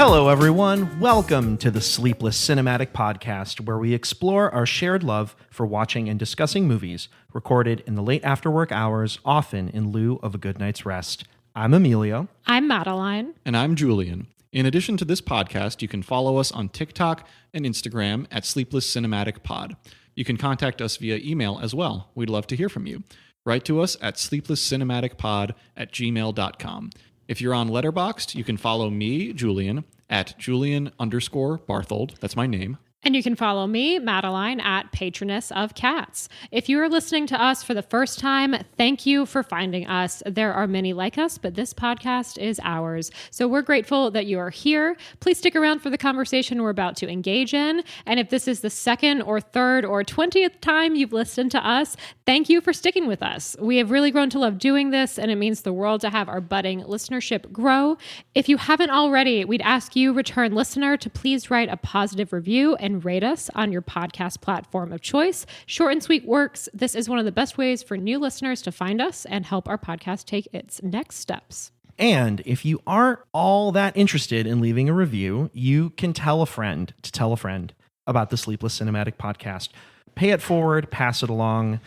Hello, everyone. Welcome to the Sleepless Cinematic Podcast, where we explore our shared love for watching and discussing movies recorded in the late after-work hours, often in lieu of a good night's rest. I'm Emilio. I'm Madeline. And I'm Julian. In addition to this podcast, you can follow us on TikTok and Instagram at Sleepless Cinematic Pod. You can contact us via email as well. We'd love to hear from you. Write to us at sleeplesscinematicpod@gmail.com. If you're on Letterboxd, you can follow me, Julian, at Julian_Barthold. That's my name. And you can follow me, Madeline, at Patroness of Cats. If you are listening to us for the first time, thank you for finding us. There are many like us, but this podcast is ours. So we're grateful that you are here. Please stick around for the conversation we're about to engage in. And if this is the second or third or 20th time you've listened to us, thank you for sticking with us. We have really grown to love doing this, and it means the world to have our budding listenership grow. If you haven't already, we'd ask you, return listener, to please write a positive review and rate us on your podcast platform of choice. Short and sweet works. This is one of the best ways for new listeners to find us and help our podcast take its next steps. And if you aren't all that interested in leaving a review, you can tell a friend to tell a friend about the Sleepless Cinematic Podcast. Pay it forward, pass it along.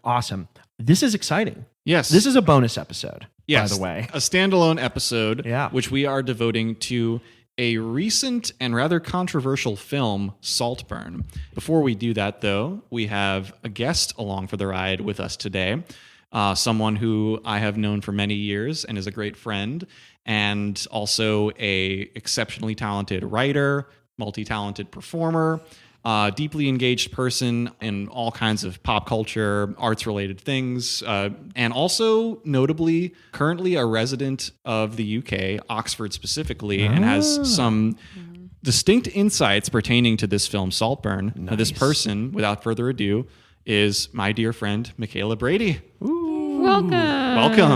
Awesome. This is exciting. Yes. This is a bonus episode, Yes, by the way. a standalone episode, Yeah. which we are devoting to a recent and rather controversial film, Saltburn. Before we do that, though, we have a guest along for the ride with us today, someone who I have known for many years and is a great friend, and also a exceptionally talented writer, multi-talented performer, deeply engaged person in all kinds of pop culture, arts-related things, and also notably currently a resident of the UK, Oxford specifically, and has some distinct insights pertaining to this film, Saltburn. Now, this person, without further ado, is my dear friend, Michaela Brady. Welcome.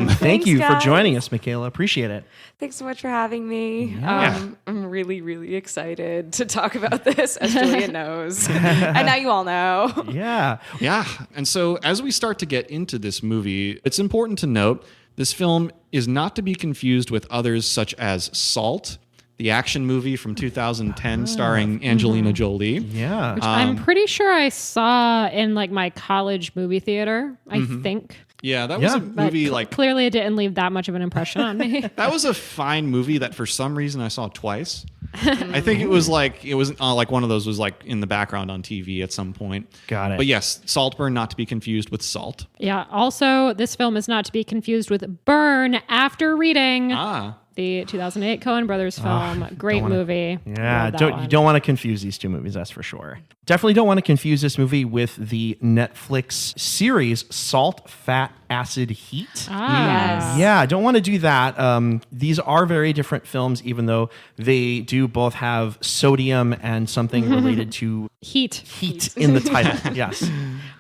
Thank Thanks, you for guys. joining us, Michaela. Appreciate it. Thanks so much for having me. Yeah. I'm really, really excited to talk about this, as Julian knows. And now you all know. Yeah. Yeah. And so as we start to get into this movie, it's important to note this film is not to be confused with others such as Salt, the action movie from 2010 starring Angelina Jolie. Yeah. Which I'm pretty sure I saw in like my college movie theater, I think. Yeah, that was a But movie like clearly it didn't leave that much of an impression on me. that was a fine movie that for some reason I saw twice. I think it was like one of those was like in the background on TV at some point. Got it. But yes, Saltburn, not to be confused with Salt. Yeah. Also, this film is not to be confused with Burn After Reading. The 2008 Coen Brothers film. Great movie. Yeah, Love that you one. don't want to confuse these two movies, that's for sure. Definitely don't want to confuse this movie with the Netflix series Salt, Fat, Acid, Heat. Yes. Yeah, don't want to do that. These are very different films, even though they do both have sodium and something related to Heat. heat in the title. Yes.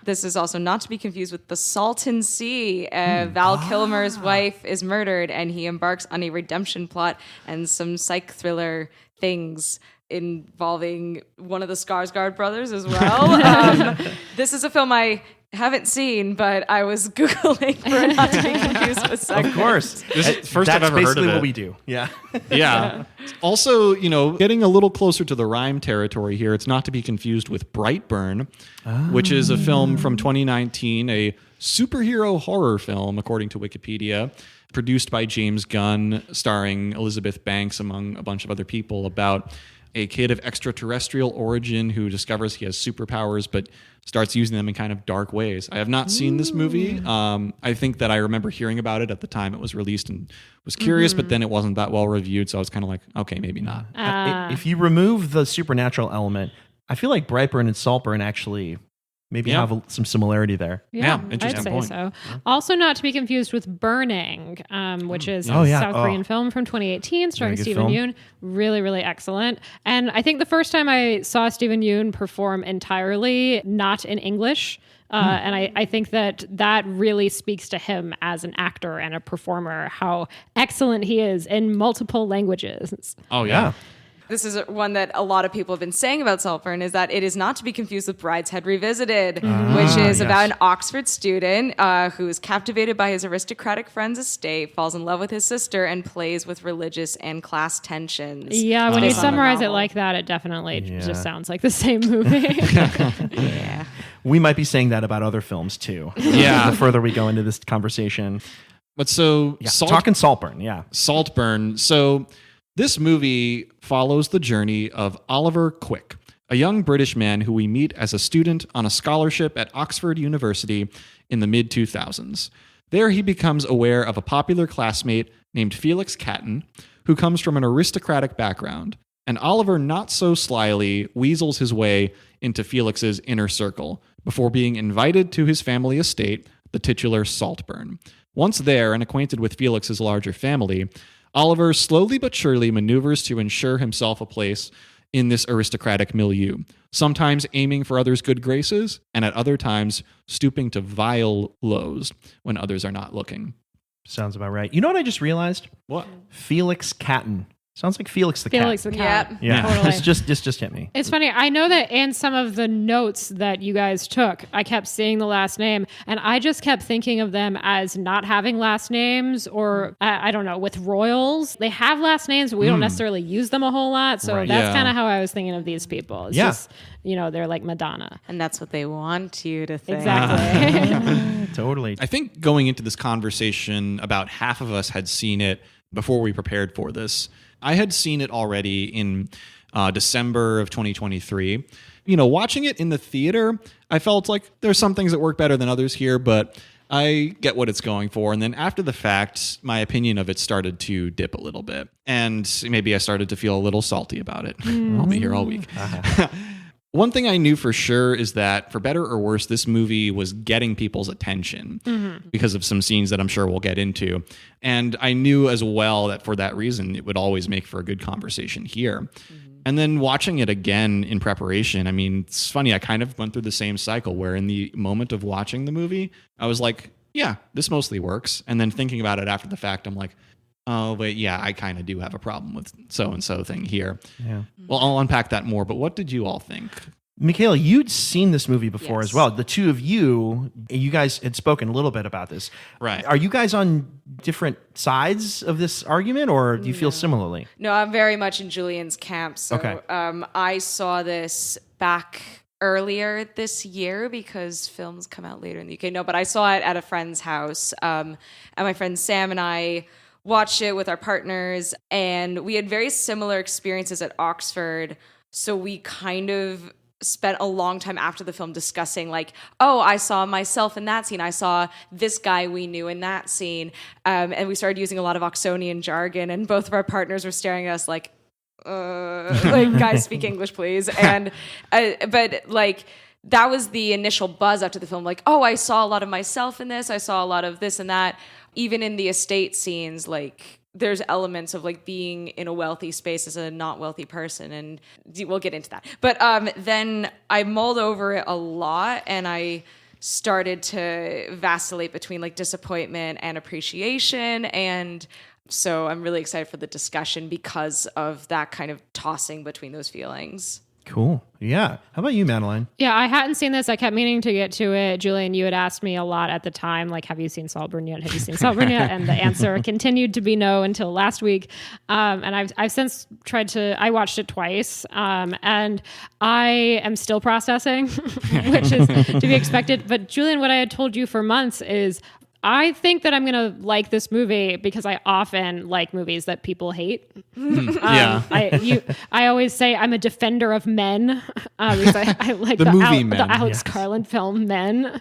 This is also not to be confused with The Salton Sea. Val Kilmer's wife is murdered, and he embarks on a redemption plot and some psych thriller things involving one of the Skarsgård brothers as well. This is a film I haven't seen, but I was Googling for not to be confused with psych. Of course. This is the first That's I've ever heard of basically it. what we do. Yeah. Yeah. Also, getting a little closer to the rhyme territory here, it's not to be confused with Brightburn, which is a film from 2019, a superhero horror film, according to Wikipedia, produced by James Gunn, starring Elizabeth Banks, among a bunch of other people, about a kid of extraterrestrial origin who discovers he has superpowers, but starts using them in kind of dark ways. I have not seen this movie. I think that I remember hearing about it at the time it was released and was curious, but then it wasn't that well reviewed, so I was kind of like, okay, maybe not. If you remove the supernatural element, I feel like Brightburn and Saltburn actually maybe have some similarity there. Yeah, I'd interesting say point. so. Also, not to be confused with Burning, which is a South Korean film from 2018 starring good Stephen film. Yeun. Really, really excellent. And I think the first time I saw Stephen Yeun perform entirely not in English, and I think that really speaks to him as an actor and a performer, how excellent he is in multiple languages. Oh, yeah. This is one that a lot of people have been saying about Saltburn, is that it is not to be confused with Brideshead Revisited, which is about an Oxford student who is captivated by his aristocratic friend's estate, falls in love with his sister, and plays with religious and class tensions. Yeah, when you summarize it like that, it definitely just sounds like the same movie. Yeah. We might be saying that about other films too. Yeah. The further we go into this conversation. But so talking Saltburn, Saltburn. So this movie follows the journey of Oliver Quick, a young British man who we meet as a student on a scholarship at Oxford University in the mid-2000s. There he becomes aware of a popular classmate named Felix Catton, who comes from an aristocratic background, and Oliver not so slyly weasels his way into Felix's inner circle before being invited to his family estate, the titular Saltburn. Once there and acquainted with Felix's larger family, Oliver slowly but surely maneuvers to ensure himself a place in this aristocratic milieu, sometimes aiming for others' good graces, and at other times stooping to vile lows when others are not looking. Sounds about right. You know what I just realized? What? Felix Catton. Sounds like Felix the Felix Cat. the Cat. Yep. Yeah, Totally. this just hit me. It's funny. I know that in some of the notes that you guys took, I kept seeing the last name, and I just kept thinking of them as not having last names, or I don't know, with royals. They have last names, but we don't necessarily use them a whole lot. So Right. that's Yeah. kind of how I was thinking of these people. It's just, they're like Madonna. And that's what they want you to think. Exactly. Totally. I think going into this conversation, about half of us had seen it before we prepared for this. I had seen it already in December of 2023. Watching it in the theater, I felt like there's some things that work better than others here, but I get what it's going for. And then after the fact, my opinion of it started to dip a little bit. And maybe I started to feel a little salty about it. I'll be here all week. One thing I knew for sure is that, for better or worse, this movie was getting people's attention because of some scenes that I'm sure we'll get into. And I knew as well that for that reason, it would always make for a good conversation here. And then watching it again in preparation, I mean, it's funny, I kind of went through the same cycle where in the moment of watching the movie, I was like, yeah, this mostly works. And then thinking about it after the fact, I'm like, oh, but yeah, I kind of do have a problem with so-and-so thing here. Yeah. Well, I'll unpack that more, but what did you all think? Michaela, you'd seen this movie before Yes. as well. The two of you guys had spoken a little bit about this. Right. Are you guys on different sides of this argument, or do you feel similarly? No, I'm very much in Julian's camp. So Okay. I saw this back earlier this year because films come out later in the UK. No, but I saw it at a friend's house. And my friend Sam and I watched it with our partners, and we had very similar experiences at Oxford. So we kind of spent a long time after the film discussing, like, oh, I saw myself in that scene. I saw this guy we knew in that scene. And we started using a lot of Oxonian jargon, and both of our partners were staring at us like, guys, speak English, please. And, but like, that was the initial buzz after the film. Like, oh, I saw a lot of myself in this. I saw a lot of this and that. Even in the estate scenes, like, there's elements of like being in a wealthy space as a not wealthy person, and we'll get into that. But then I mulled over it a lot, and I started to vacillate between like disappointment and appreciation. And so I'm really excited for the discussion because of that kind of tossing between those feelings. Cool. Yeah. How about you, Madeline? Yeah, I hadn't seen this. I kept meaning to get to it. Julian, you had asked me a lot at the time, like, have you seen Saltburn yet? Have you seen Saltburn yet? And the answer continued to be no until last week. And I've since tried to, I watched it twice, and I am still processing, which is to be expected. But Julian, what I had told you for months is, I think that I'm going to like this movie because I often like movies that people hate. Yeah. I always say I'm a defender of Men because I like The movie Men, the Alex yes. Garland film Men,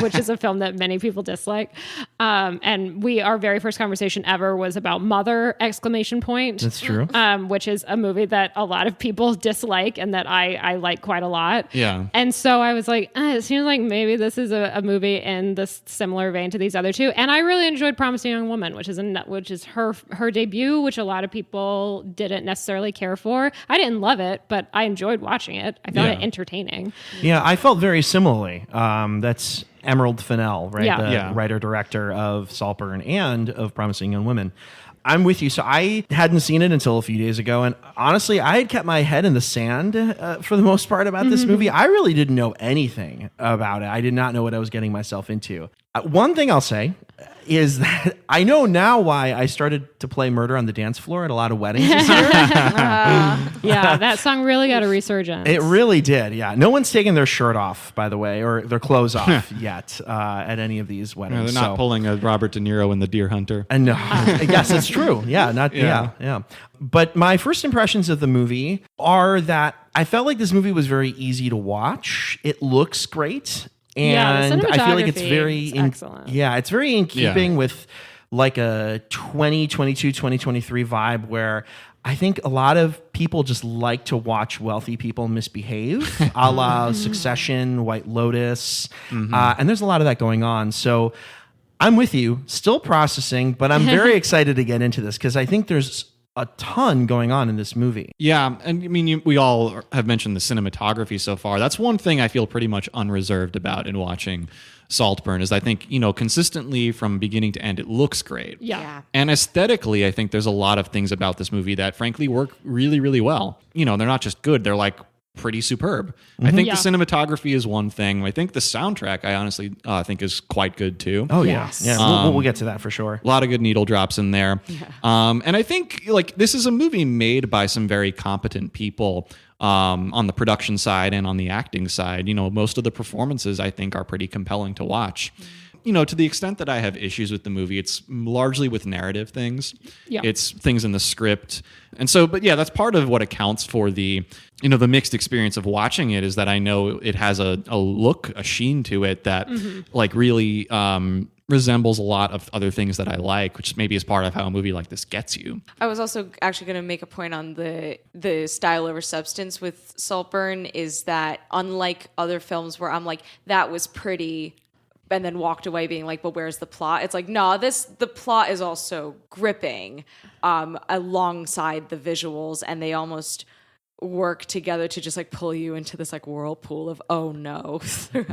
which is a film that many people dislike. And our very first conversation ever was about Mother! Exclamation point. That's true. Which is a movie that a lot of people dislike and that I like quite a lot. Yeah. And so I was like, it seems like maybe this is a movie in this similar vein to these other two. And I really enjoyed Promising Young Woman, which is her debut, which a lot of people didn't necessarily care for. I didn't love it, but I enjoyed watching it. I found it entertaining. Yeah, I felt very similarly. That's Emerald Fennell, right? Yeah. The Yeah. writer-director of Saltburn and of Promising Young Women. I'm with you. So I hadn't seen it until a few days ago. And honestly, I had kept my head in the sand for the most part about this movie. I really didn't know anything about it. I did not know what I was getting myself into. One thing I'll say is that I know now why I started to play Murder on the Dance Floor at a lot of weddings this year. Yeah, that song really got a resurgence. It really did, yeah. No one's taking their shirt off, by the way, or their clothes off yet at any of these weddings. They're not pulling a Robert De Niro in The Deer Hunter. And no, yes, it's true. Yeah. But my first impressions of the movie are that I felt like this movie was very easy to watch. It looks great. And the I feel like it's cinematography is excellent. It's very in keeping with like a 2022, 2023 vibe where I think a lot of people just like to watch wealthy people misbehave, a la Succession, White Lotus. And there's a lot of that going on. So I'm with you, still processing, but I'm very excited to get into this because I think there's a ton going on in this movie. Yeah, and I mean, we all have mentioned the cinematography so far. That's one thing I feel pretty much unreserved about in watching Saltburn is I think, consistently from beginning to end, it looks great. Yeah. And aesthetically, I think there's a lot of things about this movie that frankly work really, really well. They're not just good, they're like pretty superb. I think the cinematography is one thing. I think the soundtrack, I honestly think is quite good too. Oh, yes. Yeah. We'll get to that for sure. A lot of good needle drops in there. And I think this is a movie made by some very competent people on the production side and on the acting side. Most of the performances I think are pretty compelling to watch. To the extent that I have issues with the movie, it's largely with narrative things. Yeah. It's things in the script. And so, but yeah, that's part of what accounts for the mixed experience of watching it is that I know it has a look, a sheen to it that really resembles a lot of other things that I like, which maybe is part of how a movie like this gets you. I was also actually going to make a point on the style over substance with Saltburn is that unlike other films where I'm like, that was pretty, and then walked away being like, but where's the plot? It's like, no, the plot is also gripping alongside the visuals, and they almost work together to just like pull you into this like whirlpool of oh no.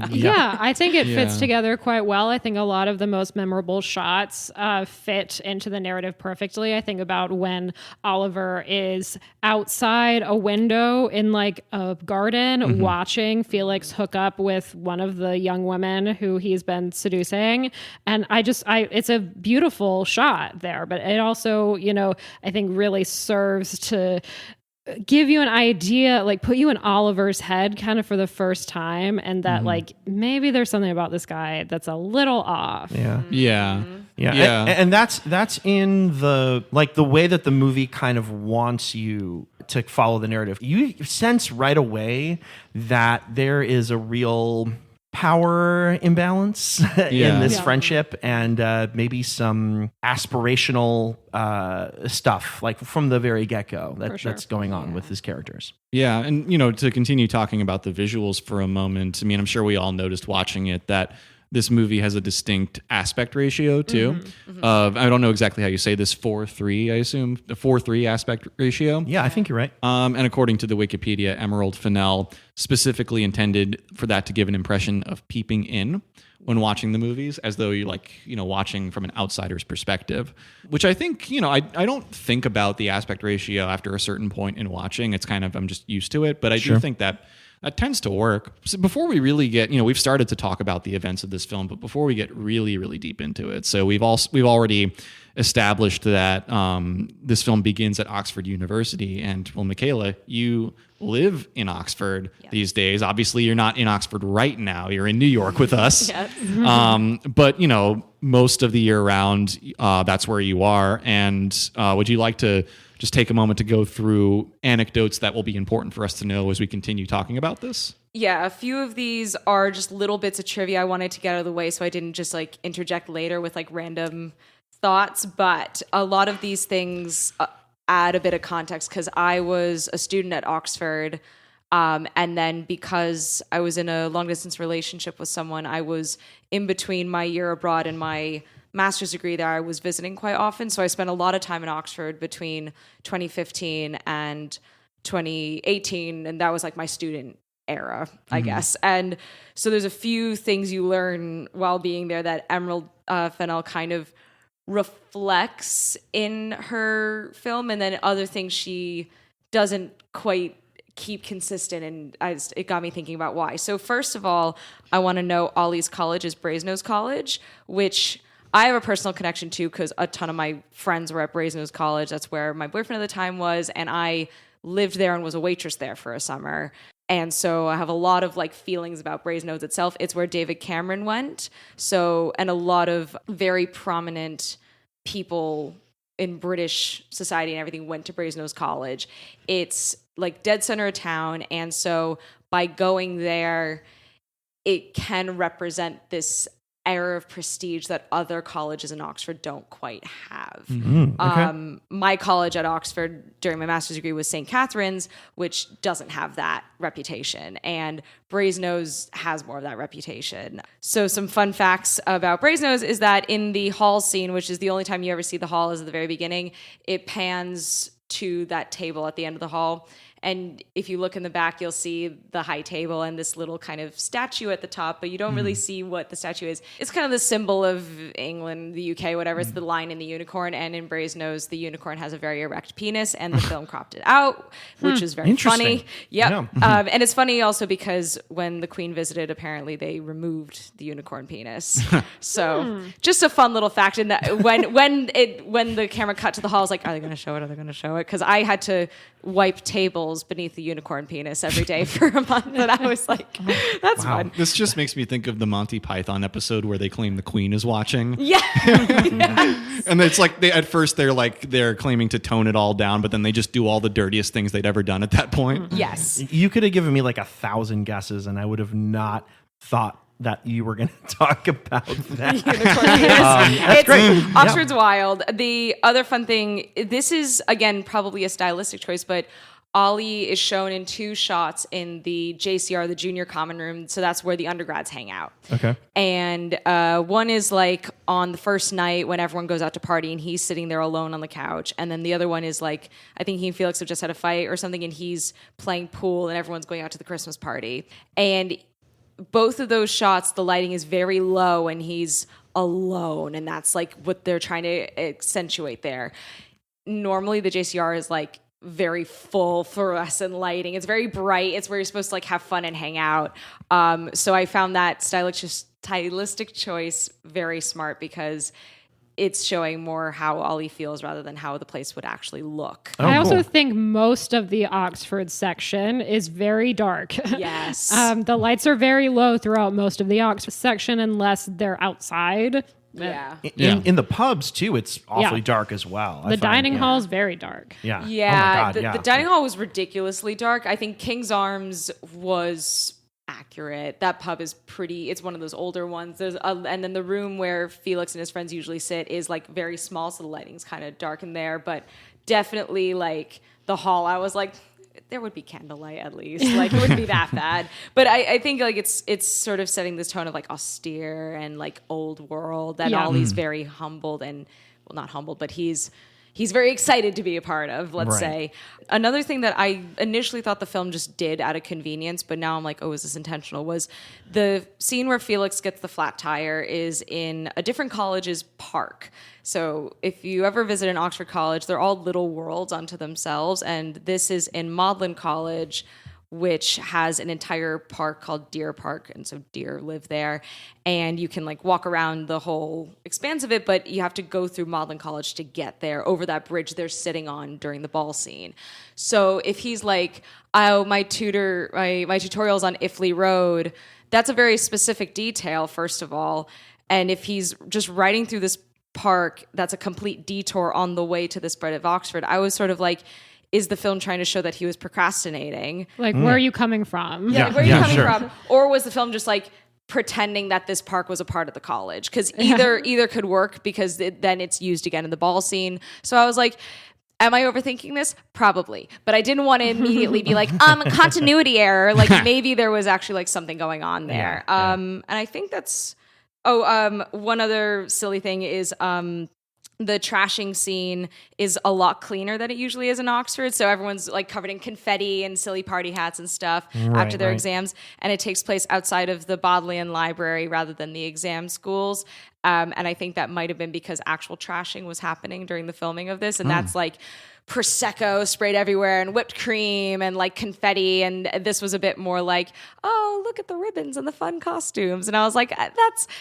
Yeah, I think it fits together quite well. I think a lot of the most memorable shots fit into the narrative perfectly. I think about when Oliver is outside a window in like a garden watching Felix hook up with one of the young women who he's been seducing. And it's a beautiful shot there, but it also, I think really serves to give you an idea, like put you in Oliver's head kind of for the first time, and that like maybe there's something about this guy that's a little off. Yeah. And that's in the way that the movie kind of wants you to follow the narrative. You sense right away that there is a real power imbalance in this friendship, and maybe some aspirational stuff like from the very get-go that's going on with his characters. Yeah, and to continue talking about the visuals for a moment, I mean, I'm sure we all noticed watching it that this movie has a distinct aspect ratio too. Of I don't know exactly how you say this, 4:3, I assume, the 4:3 aspect ratio. Yeah, I think you're right. And according to the Wikipedia, Emerald Fennell specifically intended for that to give an impression of peeping in when watching the movies, as though you're watching from an outsider's perspective, which I think, I don't think about the aspect ratio after a certain point in watching. It's kind of, I'm just used to it, but I do think that tends to work. So before we really get, we've started to talk about the events of this film, but before we get really, really deep into it, so we've already established that this film begins at Oxford University, and well, Michaela, you live in Oxford these days. Obviously, you're not in Oxford right now. You're in New York with us. But most of the year round, that's where you are. And would you like to just take a moment to go through anecdotes that will be important for us to know as we continue talking about this? Yeah, a few of these are just little bits of trivia I wanted to get out of the way so I didn't just like interject later with like random thoughts, but a lot of these things add a bit of context because I was a student at Oxford, and then because I was in a long-distance relationship with someone, I was in between my year abroad and my master's degree there. I was visiting quite often, so I spent a lot of time in Oxford between 2015 and 2018, and that was like my student era, I guess. And so there's a few things you learn while being there that Emerald Fennell kind of reflects in her film, and then other things she doesn't quite keep consistent, and it got me thinking about why. So first of all, I want to know Ollie's college is Brasenose College, which I have a personal connection to because a ton of my friends were at Brasenose College. That's where my boyfriend at the time was, and I lived there and was a waitress there for a summer. And so I have a lot of like feelings about Brasenose itself. It's where David Cameron went. So, and a lot of very prominent people in British society and everything went to Brasenose College. It's like dead center of town. And so by going there, it can represent this air of prestige that other colleges in Oxford don't quite have. Okay. My college at Oxford during my master's degree was St. Catherine's, which doesn't have that reputation. And Brasenose has more of that reputation. So some fun facts about Brasenose is that in the hall scene, which is the only time you ever see the hall is at the very beginning, it pans to that table at the end of the hall. And if you look in the back, you'll see the high table and this little kind of statue at the top, but you don't really see what the statue is. It's kind of the symbol of England, the UK, whatever. It's the lion and the unicorn. And in Brasenose, the unicorn has a very erect penis, and the film cropped it out, which is very funny. Yep. Yeah. And it's funny also because when the Queen visited, apparently they removed the unicorn penis. So just a fun little fact. In that when the camera cut to the hall, I was like, are they going to show it? Are they going to show it? Because I had to wipe tables beneath the unicorn penis every day for a month, and I was like, that's fun. This just makes me think of the Monty Python episode where they claim the Queen is watching. Yeah. And it's like at first they're claiming to tone it all down, but then they just do all the dirtiest things they'd ever done at that point. Yes. You could have given me like 1,000 guesses, and I would have not thought that you were going to talk about that. It's great. Oxford's wild. The other fun thing, this is, again, probably a stylistic choice, but Ollie is shown in 2 shots in the JCR, the junior common room. So that's where the undergrads hang out. Okay. And one is like on the first night when everyone goes out to party and he's sitting there alone on the couch. And then the other one is like, I think he and Felix have just had a fight or something, and he's playing pool and everyone's going out to the Christmas party. And both of those shots, the lighting is very low and he's alone. And that's like what they're trying to accentuate there. Normally the JCR is like very full fluorescent lighting. It's very bright. It's where you're supposed to like have fun and hang out. So I found that stylistic choice very smart because it's showing more how Ollie feels rather than how the place would actually look. I also think most of the Oxford section is very dark. Yes. The lights are very low throughout most of the Oxford section unless they're outside. Yeah. In the pubs too, it's awfully dark as well. The dining hall is very dark. Yeah. Yeah. Oh my God, the dining hall was ridiculously dark. I think King's Arms was accurate. That pub is pretty, it's one of those older ones. And then the room where Felix and his friends usually sit is like very small, so the lighting's kind of dark in there, but definitely like the hall, I was like, there would be candlelight at least. Like it wouldn't be that bad. But I think like it's sort of setting this tone of like austere and like old world, and Ollie's very humbled and, well, not humbled, but he's very excited to be a part of, let's say. Another thing that I initially thought the film just did out of convenience, but now I'm like, oh, is this intentional, was the scene where Felix gets the flat tire is in a different college's park. So if you ever visit an Oxford college, they're all little worlds unto themselves. And this is in Madeline College, which has an entire park called Deer Park. And so deer live there. And you can like walk around the whole expanse of it, but you have to go through Madeline College to get there over that bridge they're sitting on during the ball scene. So if he's like, oh, my tutorial's on Iffley Road, that's a very specific detail, first of all. And if he's just riding through this park, that's a complete detour on the way to this part of Oxford. I was sort of like, is the film trying to show that he was procrastinating? Like, where are you coming from? Yeah, like, where are you coming from? Or was the film just like pretending that this park was a part of the college? Because either could work, because then it's used again in the ball scene. So I was like, am I overthinking this? Probably. But I didn't want to immediately be like, continuity error. Like maybe there was actually like something going on there. And I think that's... one other silly thing is the trashing scene is a lot cleaner than it usually is in Oxford. So everyone's like covered in confetti and silly party hats and stuff after their exams. And it takes place outside of the Bodleian Library rather than the exam schools. And I think that might have been because actual trashing was happening during the filming of this. And that's like Prosecco sprayed everywhere and whipped cream and like confetti. And this was a bit more like, oh, look at the ribbons and the fun costumes. And I was like,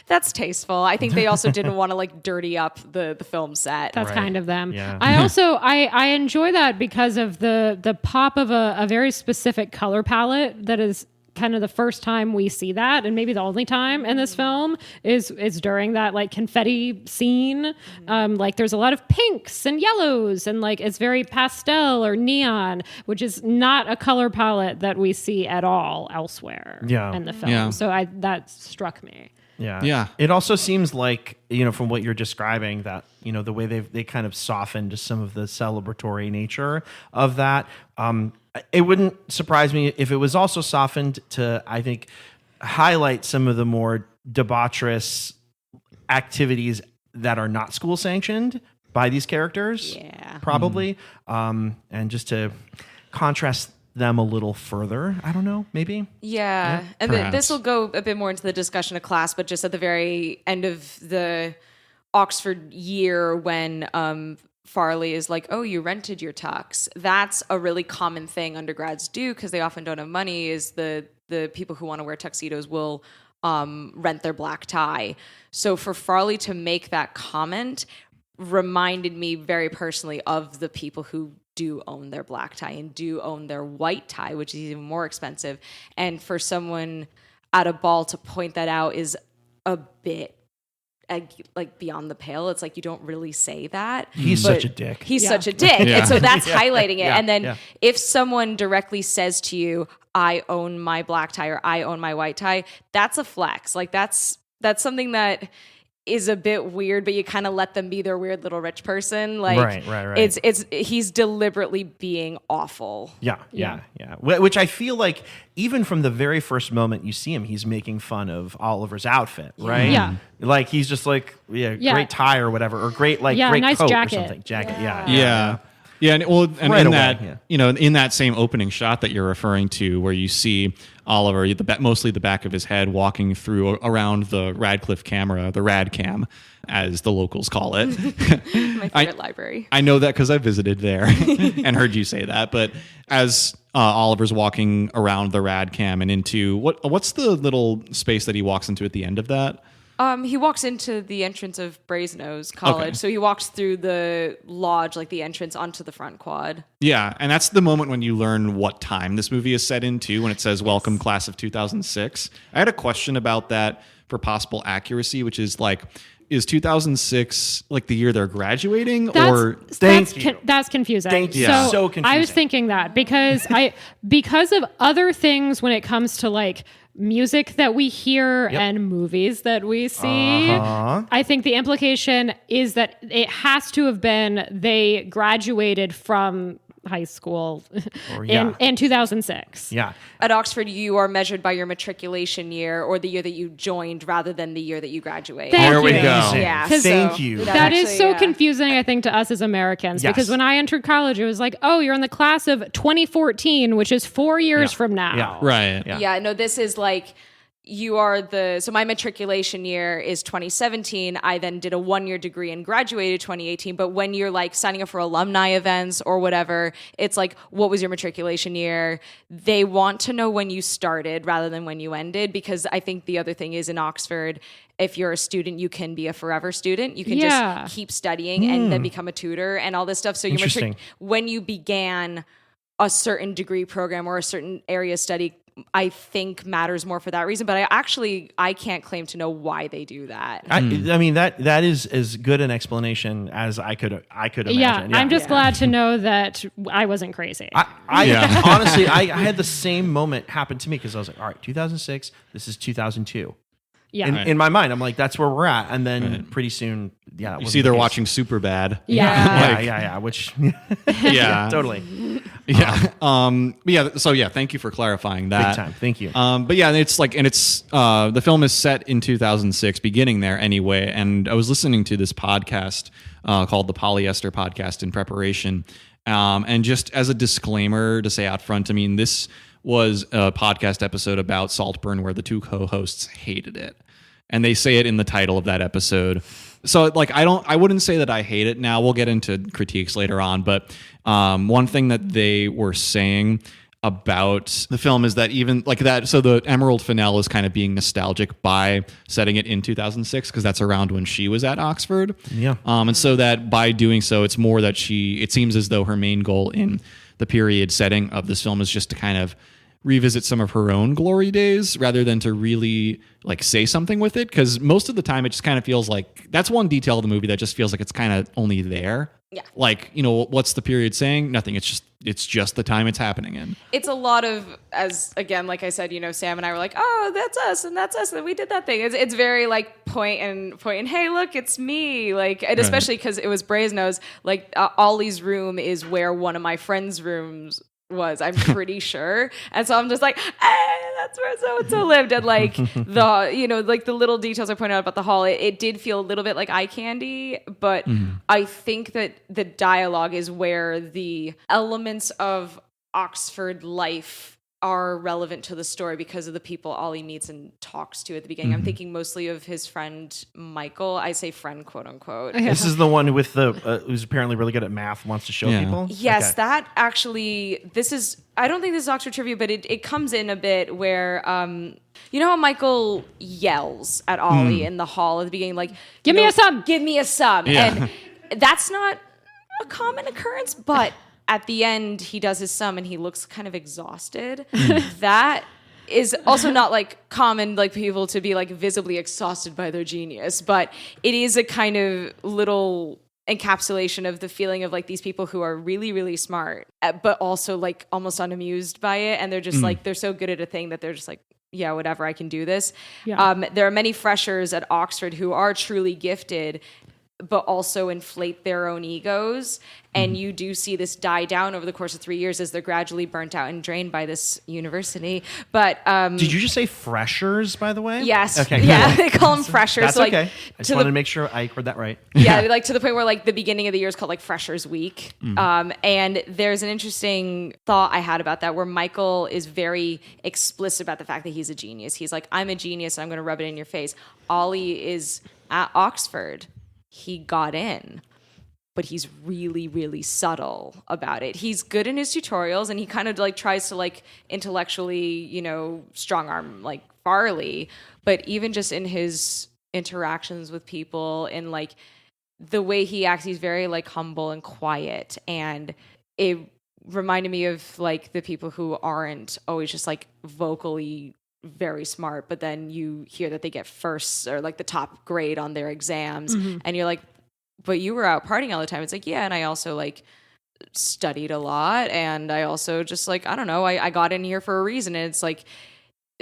that's tasteful. I think they also didn't want to like dirty up the film set. That's kind of them. Yeah. I also I enjoy that because of the pop of a very specific color palette that is kind of the first time we see that, and maybe the only time in this film is during that like confetti scene. Like there's a lot of pinks and yellows, and like it's very pastel or neon, which is not a color palette that we see at all elsewhere in the film. Yeah. So that struck me. Yeah. It also seems like, from what you're describing, that, the way they kind of softened some of the celebratory nature of that. It wouldn't surprise me if it was also softened to, I think, highlight some of the more debaucherous activities that are not school sanctioned by these characters. Yeah. Probably. And just to contrast them a little further. I don't know, maybe. Yeah. And this will go a bit more into the discussion of class, but just at the very end of the Oxford year when Farley is like, oh, you rented your tux. That's a really common thing undergrads do because they often don't have money, is the people who want to wear tuxedos will rent their black tie. So for Farley to make that comment reminded me very personally of the people who do own their black tie and do own their white tie, which is even more expensive. And for someone at a ball to point that out is a bit like beyond the pale. It's like, you don't really say that. He's such a dick. He's such a dick. And so that's highlighting it. And then yeah. if someone directly says to you, I own my black tie or I own my white tie, that's a flex. Like that's something is a bit weird, but you kind of let them be their weird little rich person. Like, right. He's deliberately being awful. Yeah. Which I feel like even from the very first moment you see him, he's making fun of Oliver's outfit, right? Yeah. Like he's just like, great tie or whatever, or great great nice coat jacket. or something. Jacket, Yeah, and Right in away, that, in that same opening shot that you're referring to, where you see Oliver, mostly the back of his head, walking through around the Radcliffe camera, the Rad Cam, as the locals call it. My favorite library. I know that because I visited there and heard you say that. But as Oliver's walking around the Rad Cam and into what's the little space that he walks into at the end of that? He walks into the entrance of Brasenose College. Okay. So he walks through the lodge, like the entrance onto the front quad. Yeah, and that's the moment when you learn what time this movie is set into, when it says "Welcome, Class of 2006." I had a question about that for possible accuracy, which is like, is 2006 like the year they're graduating? That's confusing. Thank you. So confusing. I was thinking that because of other things when it comes to like music that we hear and movies that we see, I think the implication is that it has to have been they graduated from high school in 2006. Yeah. At Oxford, you are measured by your matriculation year or the year that you joined rather than the year that you graduated. There we go. Yeah. Thank you. That is so confusing, I think, to us as Americans, Yes. because when I entered college, it was like, oh, you're in the class of 2014, which is 4 years from now. Yeah. Right. Yeah, no, this is like, you are so my matriculation year is 2017. I then did a 1-year degree and graduated 2018. But when you're like signing up for alumni events or whatever, it's like, what was your matriculation year? They want to know when you started rather than when you ended, because I think the other thing is in Oxford, if you're a student, you can be a forever student. You can just keep studying and then become a tutor and all this stuff. So when you began a certain degree program or a certain area of study, I think matters more for that reason, but I can't claim to know why they do that. I mean that is as good an explanation as I could imagine. Yeah, I'm just glad to know that I wasn't crazy. Honestly, I had the same moment happen to me, because I was like, all right, 2006, this is 2002. Yeah. In my mind, I'm like, that's where we're at. And then pretty soon, you see they're watching Superbad. Yeah, which, totally. Yeah. So thank you for clarifying that. Big time. Thank you. But yeah, it's like, and it's, the film is set in 2006, beginning there anyway. And I was listening to this podcast called the Polyester Podcast in preparation. And just as a disclaimer to say out front, I mean, this was a podcast episode about Saltburn where the two co-hosts hated it. and they say it in the title of that episode. So like I wouldn't say that I hate it now. We'll get into critiques later on, but one thing that they were saying about the film is that even like that, so the Emerald Fennell is kind of being nostalgic by setting it in 2006 because that's around when she was at Oxford. Yeah. And so that by doing so, it's more that it seems as though her main goal in the period setting of this film is just to kind of revisit some of her own glory days rather than to really like say something with it. Because most of the time it just kind of feels like that's one detail of the movie that just feels like it's kind of only there. Yeah. Like, you know, what's the period saying? Nothing. It's just the time it's happening in. It's a lot of, as again, like I said, you know, Sam and I were like, oh, that's us and we did that thing. It's very like point and hey, look, it's me. Like, and especially because it was Brasenose, like Ollie's room is where one of my friends' rooms was, I'm pretty sure. And so I'm just like, hey, that's where so-and-so lived. And like the, you know, like the little details I pointed out about the hall, it did feel a little bit like eye candy, but I think that the dialogue is where the elements of Oxford life are relevant to the story because of the people Ollie meets and talks to at the beginning. I'm thinking mostly of his friend Michael. I say friend, quote unquote. This is the one with the who's apparently really good at math, wants to show people. Yes, Okay. that actually. This is. I don't think this is Oxford trivia, but it comes in a bit where. You know how Michael yells at Ollie in the hall at the beginning, like, Give me a sum. Give me a sum. Yeah. And that's not a common occurrence, but at the end, he does his sum and he looks kind of exhausted. That is also not like common, like people to be like visibly exhausted by their genius, but it is a kind of little encapsulation of the feeling of like these people who are really, really smart, but also like almost unamused by it. And they're just like, they're so good at a thing that they're just like, yeah, whatever, I can do this. Yeah. There are many freshers at Oxford who are truly gifted, but also inflate their own egos. And you do see this die down over the course of 3 years as they're gradually burnt out and drained by this university. But Did you just say freshers, by the way? yes, Okay. yeah, they call them freshers. That's So, like, okay. I just wanted to make sure I heard that right. yeah, like to the point where like the beginning of the year is called like Freshers Week. And there's an interesting thought I had about that where Michael is very explicit about the fact that he's a genius. He's like, I'm a genius and I'm going to rub it in your face. Ollie is at Oxford. He got in, but he's really, really subtle about it. He's good in his tutorials and he kind of like tries to like intellectually, you know, strong arm like Farley, but even just in his interactions with people and like the way he acts, he's very like humble and quiet. And it reminded me of like the people who aren't always just like vocally very smart, but then you hear that they get firsts or like the top grade on their exams and you're like, but you were out partying all the time. It's like, yeah, and I also like studied a lot and I also just like, I don't know, I got in here for a reason. And it's like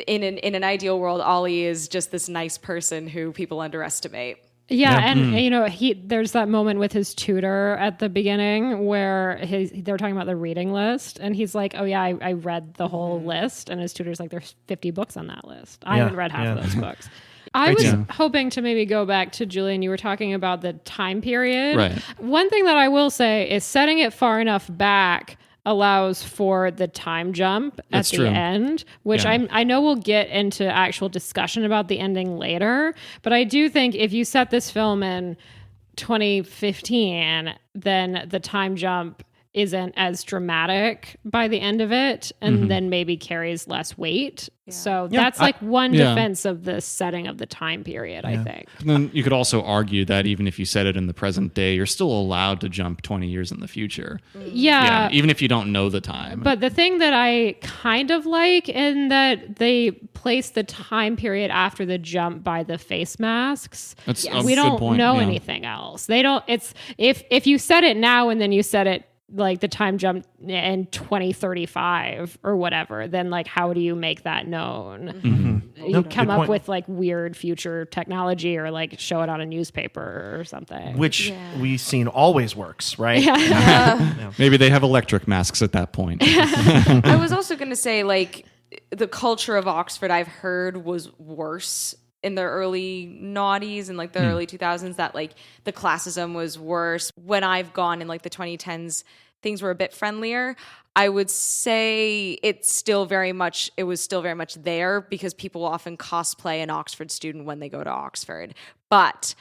in an ideal world, Ollie is just this nice person who people underestimate. Yeah, and you know, there's that moment with his tutor at the beginning where they were talking about the reading list, and he's like, "Oh yeah, I read the whole list," and his tutor's like, "There's 50 books on that list. I haven't read half of those books." I was hoping to maybe go back to Julian. You were talking about the time period. Right. One thing that I will say is setting it far enough back allows for the time jump That's at the true. end, which Yeah. I know we'll get into actual discussion about the ending later, but I do think if you set this film in 2015, then the time jump isn't as dramatic by the end of it and then maybe carries less weight. So that's like one defense of the setting of the time period, I think. And then you could also argue that even if you set it in the present day, you're still allowed to jump 20 years in the future. Yeah. Even if you don't know the time. But the thing that I kind of like in that they place the time period after the jump by the face masks. That's a We good don't point, know yeah. anything else. They don't, it's, if you set it now and then you set it like the time jump in 2035 or whatever, then like how do you make that known? You Nope, come good up point. with like weird future technology or like show it on a newspaper or something. Which we've seen always works, right? Maybe they have electric masks at that point. I was also going to say, like, the culture of Oxford I've heard was worse in the early noughties and like the early 2000s, that like the classism was worse. When I've gone in like the 2010s, things were a bit friendlier, I would say it was still very much there because people often cosplay an Oxford student when they go to Oxford. But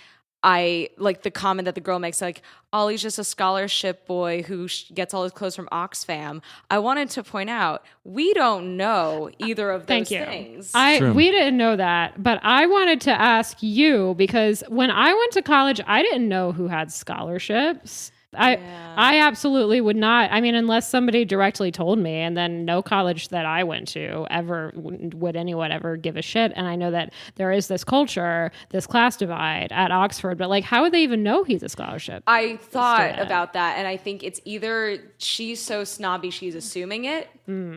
I like the comment that the girl makes, like, Ollie's just a scholarship boy who gets all his clothes from Oxfam. I wanted to point out, we don't know either of those things. We didn't know that, but I wanted to ask you, because when I went to college, I didn't know who had scholarships. I absolutely would not. I mean, unless somebody directly told me, and then no college that I went to ever would anyone ever give a shit. And I know that there is this culture, this class divide at Oxford, but like, how would they even know he's a scholarship? I thought about that, and I think it's either she's so snobby she's assuming it,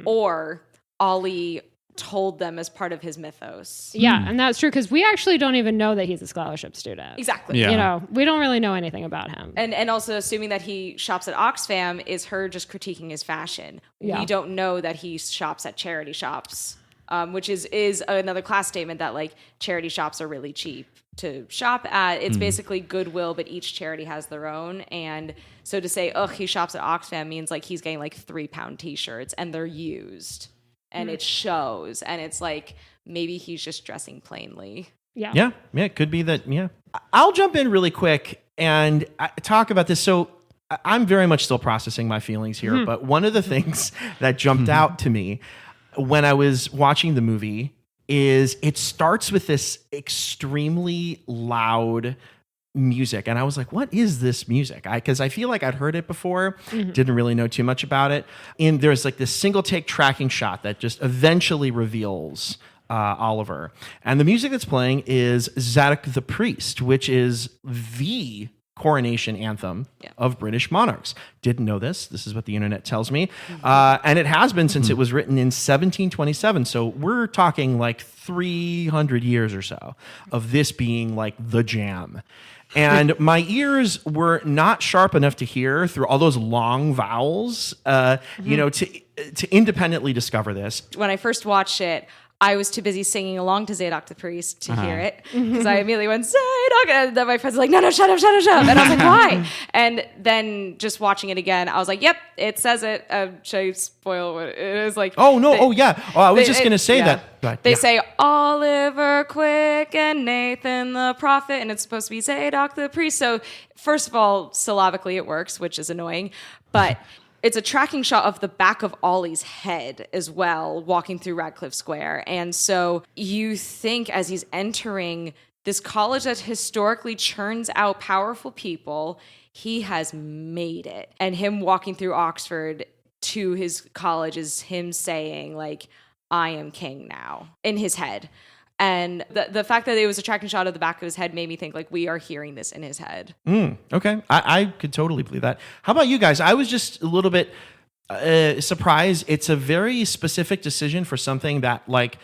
or Ollie told them as part of his mythos. Yeah, and that's true, because we actually don't even know that he's a scholarship student. Exactly. Yeah. You know, we don't really know anything about him. And also assuming that he shops at Oxfam is her just critiquing his fashion. Yeah. We don't know that he shops at charity shops, which is another class statement that, like, charity shops are really cheap to shop at. It's basically Goodwill, but each charity has their own. And so to say, he shops at Oxfam means like he's getting like £3 t-shirts and they're used. And it shows, and it's like, maybe he's just dressing plainly. Yeah, it could be that, yeah. I'll jump in really quick and talk about this. So I'm very much still processing my feelings here, but one of the things that jumped out to me when I was watching the movie is it starts with this extremely loud music, and I was like, what is this music? Because I feel like I'd heard it before, didn't really know too much about it. And there's like this single take tracking shot that just eventually reveals Oliver, and the music that's playing is Zadok the Priest, which is the coronation anthem of British monarchs. Didn't know this. This is what the internet tells me. And it has been since it was written in 1727. So we're talking like 300 years or so of this being like the jam. And my ears were not sharp enough to hear through all those long vowels, you know, to independently discover this. When I first watched it, I was too busy singing along to Zadok the Priest to hear it, because I immediately went, Zadok, and then my friends were like, no, shut up. And I was like, why? And then just watching it again, I was like, yep, it says it. Should I spoil what it is? Like, I was just going to say that. But, they say Oliver Quick and Nathan the prophet, and it's supposed to be Zadok the Priest. So first of all, syllabically it works, which is annoying, but it's a tracking shot of the back of Ollie's head as well, walking through Radcliffe Square. And so you think, as he's entering this college that historically churns out powerful people, he has made it. And him walking through Oxford to his college is him saying, like, I am king now, in his head. And the fact that it was a tracking shot of the back of his head made me think, like, we are hearing this in his head. Okay. I could totally believe that. How about you guys? I was just a little bit surprised. It's a very specific decision for something that, like,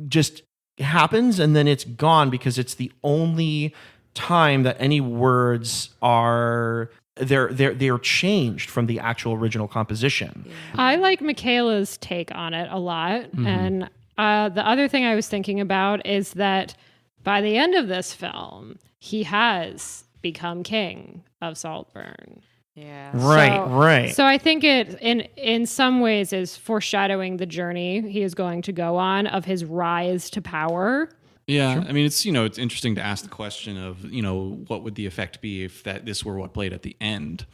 just happens and then it's gone, because it's the only time that any words are... They're changed from the actual original composition. Yeah. I like Michaela's take on it a lot. And the other thing I was thinking about is that by the end of this film, he has become king of Saltburn. Yeah. Right. So I think it in some ways is foreshadowing the journey he is going to go on of his rise to power. Yeah, sure. I mean, it's interesting to ask the question of, what would the effect be if this were what played at the end?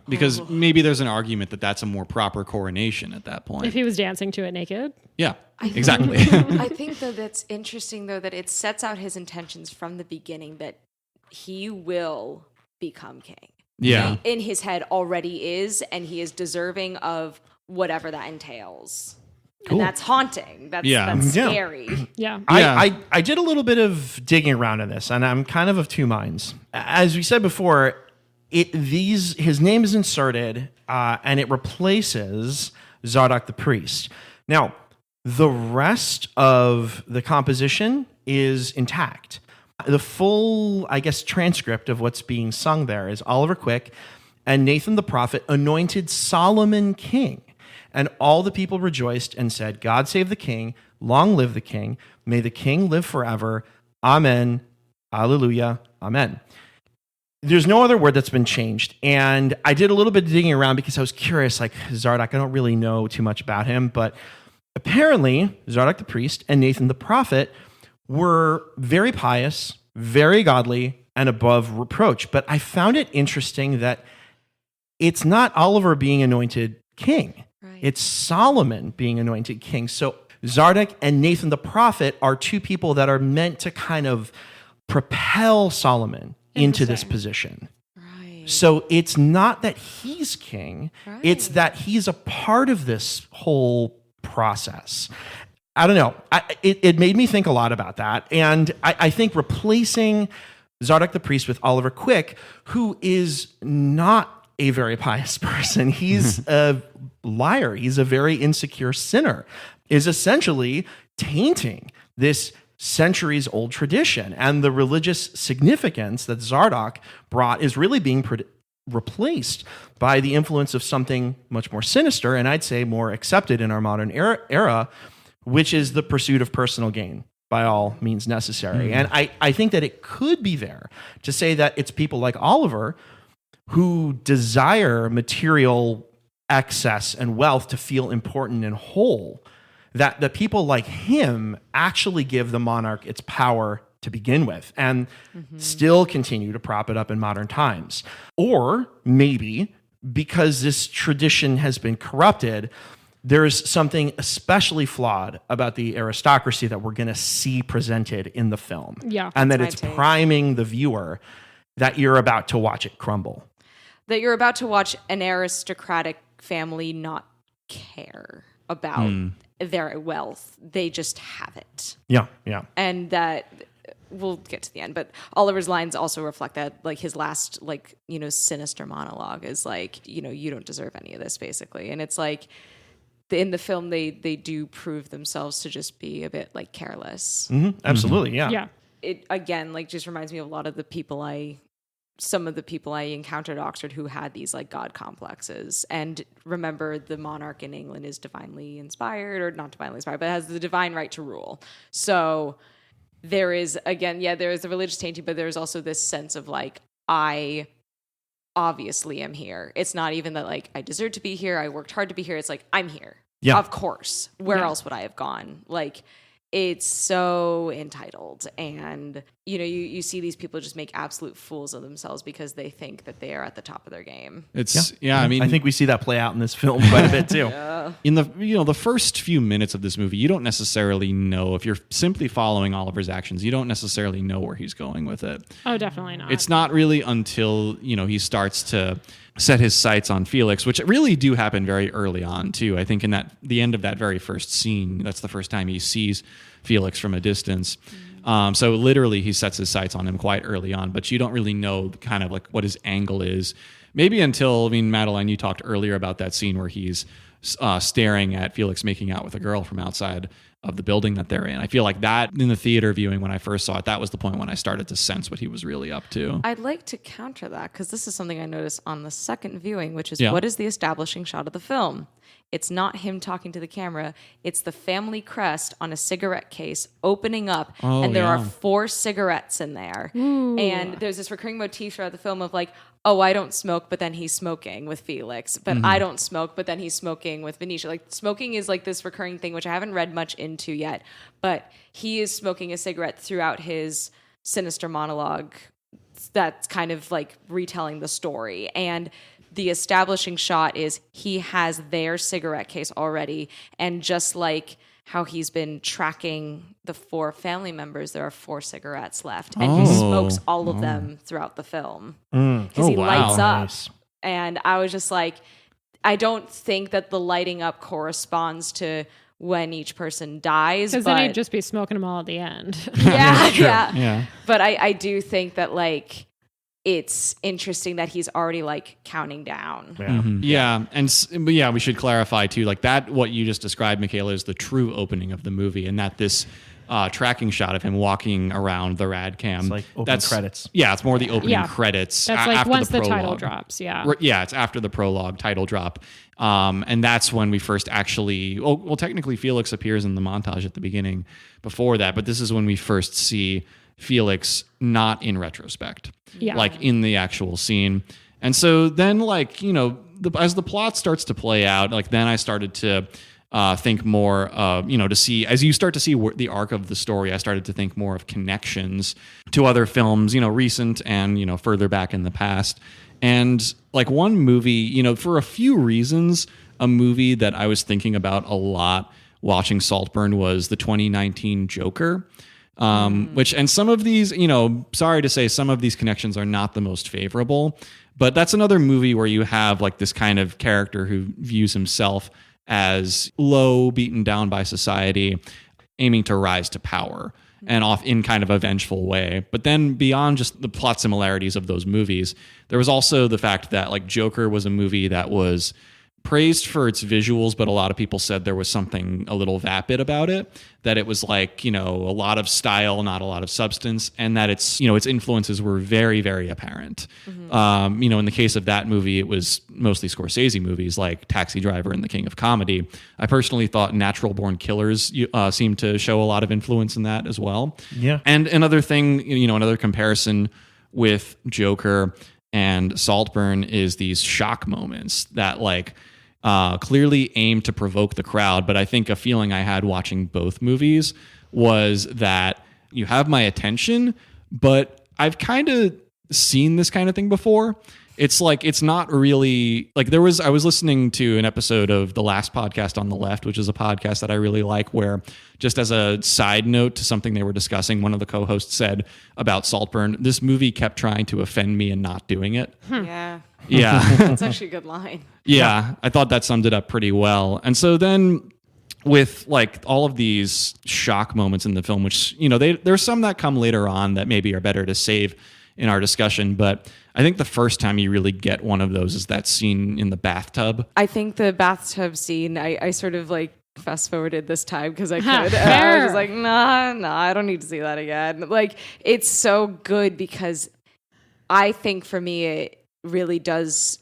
Because maybe there's an argument that that's a more proper coronation at that point. If he was dancing to it naked? Yeah, exactly. I think, though, that's interesting, though, that it sets out his intentions from the beginning that he will become king. Yeah. He, in his head, already is, and he is deserving of whatever that entails. Cool. And that's haunting. That's scary. Yeah. I did a little bit of digging around in this, and I'm kind of two minds. As we said before, his name is inserted, and it replaces Zadok the Priest. Now, the rest of the composition is intact. The full, I guess, transcript of what's being sung there is Oliver Quick and Nathan the prophet anointed Solomon king. And all the people rejoiced and said, God save the king, long live the king, may the king live forever. Amen, alleluia, amen. There's no other word that's been changed. And I did a little bit of digging around because I was curious, like Zardock, I don't really know too much about him, but apparently Zardock the priest and Nathan the prophet were very pious, very godly, and above reproach. But I found it interesting that it's not Oliver being anointed king. Right. It's Solomon being anointed king. So Zardock and Nathan the prophet are two people that are meant to kind of propel Solomon into this position. Right. So it's not that he's king, Right. it's that he's a part of this whole process. I don't know. It made me think a lot about that. And I think replacing Zardock the priest with Oliver Quick, who is not a very pious person, he's a liar, he's a very insecure sinner, is essentially tainting this centuries old tradition. And the religious significance that Zardock brought is really being replaced by the influence of something much more sinister, and I'd say more accepted in our modern era, which is the pursuit of personal gain by all means necessary. And I think that it could be there to say that it's people like Oliver who desire material excess and wealth to feel important and whole, that the people like him actually give the monarch its power to begin with and still continue to prop it up in modern times. Or maybe because this tradition has been corrupted, there's something especially flawed about the aristocracy that we're going to see presented in the film. Yeah. And that That's it's my take. priming the viewer that you're about to watch it crumble. That you're about to watch an aristocratic family not care about their wealth. They just have it. Yeah, yeah. And that we'll get to the end, but Oliver's lines also reflect that, like his last, like, you know, sinister monologue is like, you know, you don't deserve any of this, basically. And it's like in the film, they do prove themselves to just be a bit like careless. Absolutely, yeah. Yeah. It again, like, just reminds me of a lot of the people some of the people I encountered at Oxford who had these like God complexes. And remember, the monarch in England is divinely inspired, or not divinely inspired, but has the divine right to rule. So there is, again, there is the religious tainting, but there's also this sense of like, I obviously am here. It's not even that like I deserve to be here, I worked hard to be here. It's like, I'm here. Yeah. Of course. Where else would I have gone? Like, it's so entitled. And, you know, you see these people just make absolute fools of themselves because they think that they are at the top of their game. It's I mean, I think we see that play out in this film quite a bit too. in the first few minutes of this movie, you don't necessarily know, if you're simply following Oliver's actions, you don't necessarily know where he's going with it. Oh, definitely not. It's not really until, you know, he starts to set his sights on Felix, which really do happen very early on too. I think in the end of that very first scene, that's the first time he sees Felix from a distance. So literally he sets his sights on him quite early on, but you don't really know kind of like what his angle is. Maybe until, I mean, Madeline, you talked earlier about that scene where he's staring at Felix making out with a girl from outside of the building that they're in. I feel like that in the theater viewing when I first saw it, that was the point when I started to sense what he was really up to. I'd like to counter that because this is something I noticed on the second viewing, which is Yeah. what is the establishing shot of the film? It's not him talking to the camera. It's the family crest on a cigarette case opening up, and there are 4 cigarettes in there. And there's this recurring motif throughout the film of like, oh, I don't smoke, but then he's smoking with Felix. But I don't smoke, but then he's smoking with Venetia. Like, smoking is like this recurring thing, which I haven't read much into yet. But he is smoking a cigarette throughout his sinister monologue that's kind of like retelling the story. And the establishing shot is he has their cigarette case already. And just like how he's been tracking the 4 family members, there are 4 cigarettes left. And he smokes all of them throughout the film. Because he lights up. Nice. And I was just like, I don't think that the lighting up corresponds to when each person dies. Because But then he'd just be smoking them all at the end. yeah. But I do think that like, it's interesting that he's already like counting down. Yeah. But yeah, we should clarify too, like that, what you just described, Michaela, is the true opening of the movie, and that this tracking shot of him walking around the rad cam. It's like opening credits. Yeah, it's more the opening Yeah. credits. That's like after once the title prologue. drops. Yeah. Yeah, it's after the prologue title drop. And that's when we first actually, well, technically Felix appears in the montage at the beginning before that, but this is when we first see Felix not in retrospect. like in the actual scene. And so then, like, you know, as the plot starts to play out, like then I started to think more, you know, to see, as you start to see the arc of the story, I started to think more of connections to other films, you know, recent and, you know, further back in the past. And like one movie, you know, for a few reasons, a movie that I was thinking about a lot watching Saltburn was the 2019 Joker. Which, and some of these, you know, sorry to say, some of these connections are not the most favorable, but that's another movie where you have like this kind of character who views himself as low, beaten down by society, aiming to rise to power and off in kind of a vengeful way. But then beyond just the plot similarities of those movies, there was also the fact that like Joker was a movie that was praised for its visuals, but a lot of people said there was something a little vapid about it, that it was like, you know, a lot of style, not a lot of substance, and that its, you know, its influences were very, very apparent. You know, in the case of that movie, it was mostly Scorsese movies like Taxi Driver and The King of Comedy. I personally thought Natural Born Killers seemed to show a lot of influence in that as well. Yeah. And another thing, you know, another comparison with Joker and Saltburn is these shock moments that like clearly aim to provoke the crowd. But I think a feeling I had watching both movies was that you have my attention, but I've kind of seen this kind of thing before. It's like, it's not really like I was listening to an episode of The Last Podcast on the Left, which is a podcast that I really like, where just as a side note to something they were discussing, one of the co-hosts said about Saltburn, this movie kept trying to offend me and not doing it. Yeah. Yeah. That's actually a good line. Yeah. I thought that summed it up pretty well. And so then with like all of these shock moments in the film, which, you know, there's some that come later on that maybe are better to save in our discussion, but I think the first time you really get one of those is that scene in the bathtub. I think the bathtub scene, I sort of like fast forwarded this time because I could. I was just like, nah, I don't need to see that again. Like, it's so good because I think for me, it really does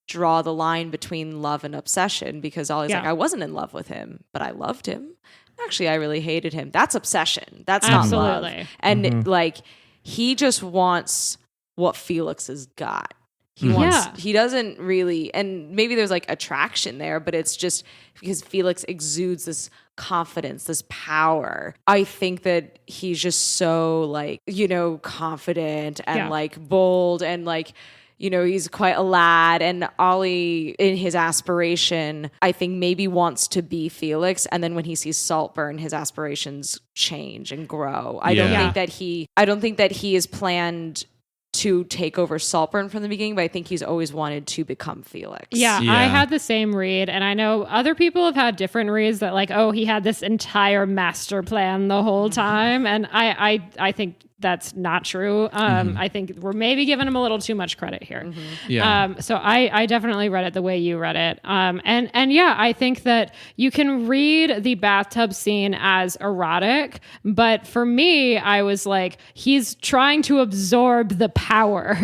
draw the line between love and obsession, because Ollie's like, I wasn't in love with him, but I loved him. Actually, I really hated him. That's obsession. That's not love. And like, he just wants what Felix has got. He doesn't really, and maybe there's like attraction there, but it's just because Felix exudes this confidence, this power. I think that he's just so like, you know, confident and like bold, and like, you know, he's quite a lad. And Ollie, in his aspiration, I think maybe wants to be Felix. And then when he sees Saltburn, his aspirations change and grow. I don't think that he is planned to take over Saltburn from the beginning, but I think he's always wanted to become Felix. Yeah, I had the same read, and I know other people have had different reads that like, oh, he had this entire master plan the whole time, and I think that's not true. I think we're maybe giving him a little too much credit here. So I definitely read it the way you read it. And yeah, I think that you can read the bathtub scene as erotic, but for me, I was like, he's trying to absorb the power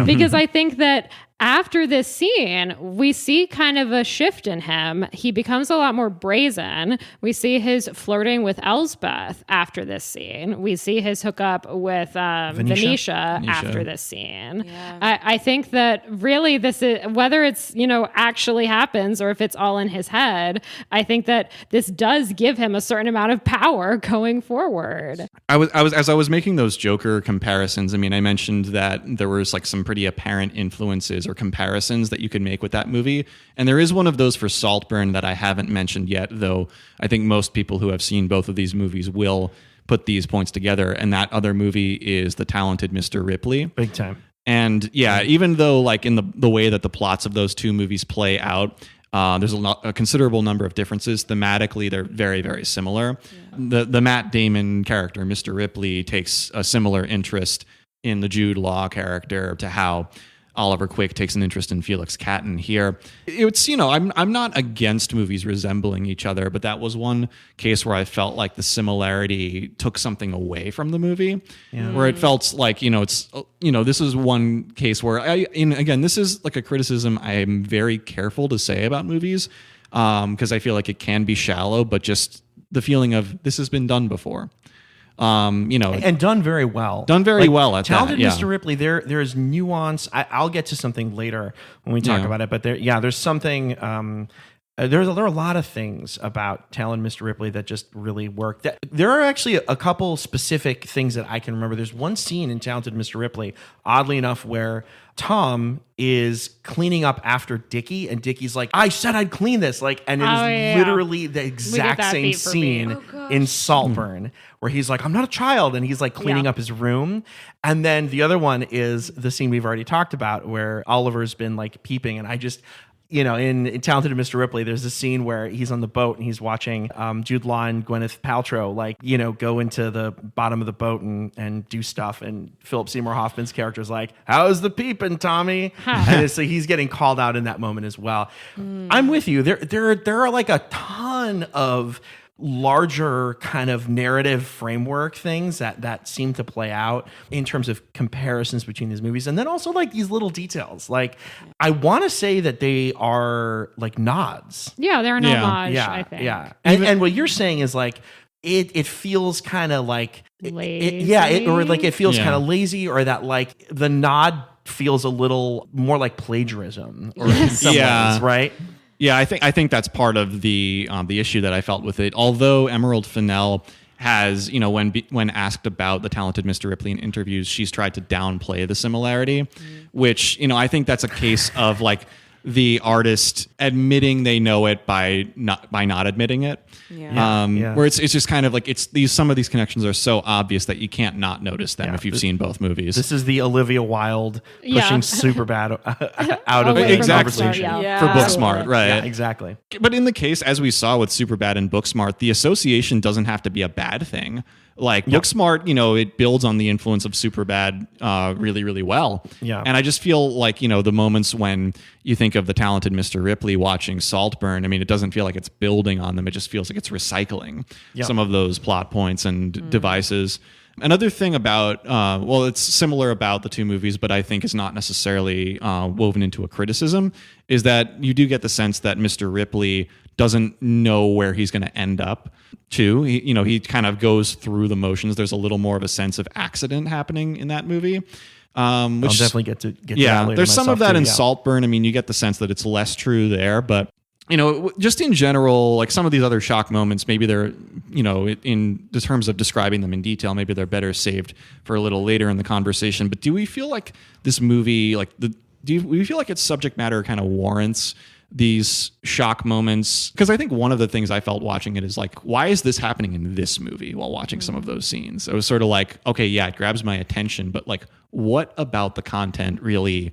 because I think that after this scene, we see kind of a shift in him. He becomes a lot more brazen. We see his flirting with Elsbeth after this scene. We see his hookup with Venetia after this scene. Yeah. I think that really this is, whether it's, you know, actually happens or if it's all in his head, I think that this does give him a certain amount of power going forward. As I was making those Joker comparisons, I mean, I mentioned that there was like some pretty apparent influences or comparisons that you could make with that movie. And there is one of those for Saltburn that I haven't mentioned yet, though I think most people who have seen both of these movies will put these points together. And that other movie is The Talented Mr. Ripley. Big time. And yeah, even though like in the way that the plots of those two movies play out, there's a considerable number of differences. Thematically, they're very, very similar. Yeah. The Matt Damon character, Mr. Ripley, takes a similar interest in the Jude Law character to how Oliver Quick takes an interest in Felix Catton here. It's, you know, I'm not against movies resembling each other, but that was one case where I felt like the similarity took something away from the movie, where it felt like, you know, it's, you know, this is one case where again, this is like a criticism I'm very careful to say about movies, because I feel like it can be shallow, but just the feeling of this has been done before. and done very well. Done very well at Talented that. Yeah. Mr. Ripley. There is nuance. I'll get to something later when we talk about it, but there's something. There are a lot of things about Talented Mr. Ripley that just really work. There are actually a couple specific things that I can remember. There's one scene in Talented Mr. Ripley, oddly enough, where Tom is cleaning up after Dickie, and Dickie's like, "I said I'd clean this," and it is literally the exact same scene in Saltburn, where he's like, "I'm not a child," and he's like cleaning up his room. And then the other one is the scene we've already talked about, where Oliver's been like peeping, and I just. In Talented Mr. Ripley, there's a scene where he's on the boat and he's watching Jude Law and Gwyneth Paltrow, go into the bottom of the boat and do stuff. And Philip Seymour Hoffman's character is like, "How's the peeping, Tommy?" And so he's getting called out in that moment as well. I'm with you. There are like a ton of larger kind of narrative framework things that seem to play out in terms of comparisons between these movies. And then also like these little details. Like I want to say that they are like nods. Yeah, they're an homage, I think. Yeah. And what you're saying is like, it feels kind of like, lazy. It feels kind of lazy, or that like the nod feels a little more like plagiarism or in some ways, right? Yeah, I think that's part of the issue that I felt with it. Although Emerald Fennell has, when asked about the Talented Mr. Ripley in interviews, she's tried to downplay the similarity, which, I think that's a case of like the artist admitting they know it by not admitting it. Where it's just kind of like some of these connections are so obvious that you can't not notice them if you've seen both movies. This is the Olivia Wilde pushing Superbad out of the conversation for Booksmart, right? Yeah, exactly. But in the case, as we saw with Superbad and Booksmart, the association doesn't have to be a bad thing. Like Booksmart, it builds on the influence of Superbad really, really well. Yeah. And I just feel like, the moments when you think of the Talented Mr. Ripley watching Saltburn, I mean, it doesn't feel like it's building on them. It just feels like it's recycling some of those plot points and devices. Another thing about, it's similar about the two movies, but I think is not necessarily woven into a criticism, is that you do get the sense that Mr. Ripley doesn't know where he's going to end up too. He kind of goes through the motions. There's a little more of a sense of accident happening in that movie. Which I'll definitely get to that later. There's some of that in Saltburn. I mean, you get the sense that it's less true there, but just in general, like some of these other shock moments, maybe they're, in the terms of describing them in detail, maybe they're better saved for a little later in the conversation. But do we feel like this movie, do we feel like its subject matter kind of warrants these shock moments? Because I think one of the things I felt watching it is like, why is this happening in this movie while watching some of those scenes? It was sort of like, okay, yeah, it grabs my attention, but like, what about the content really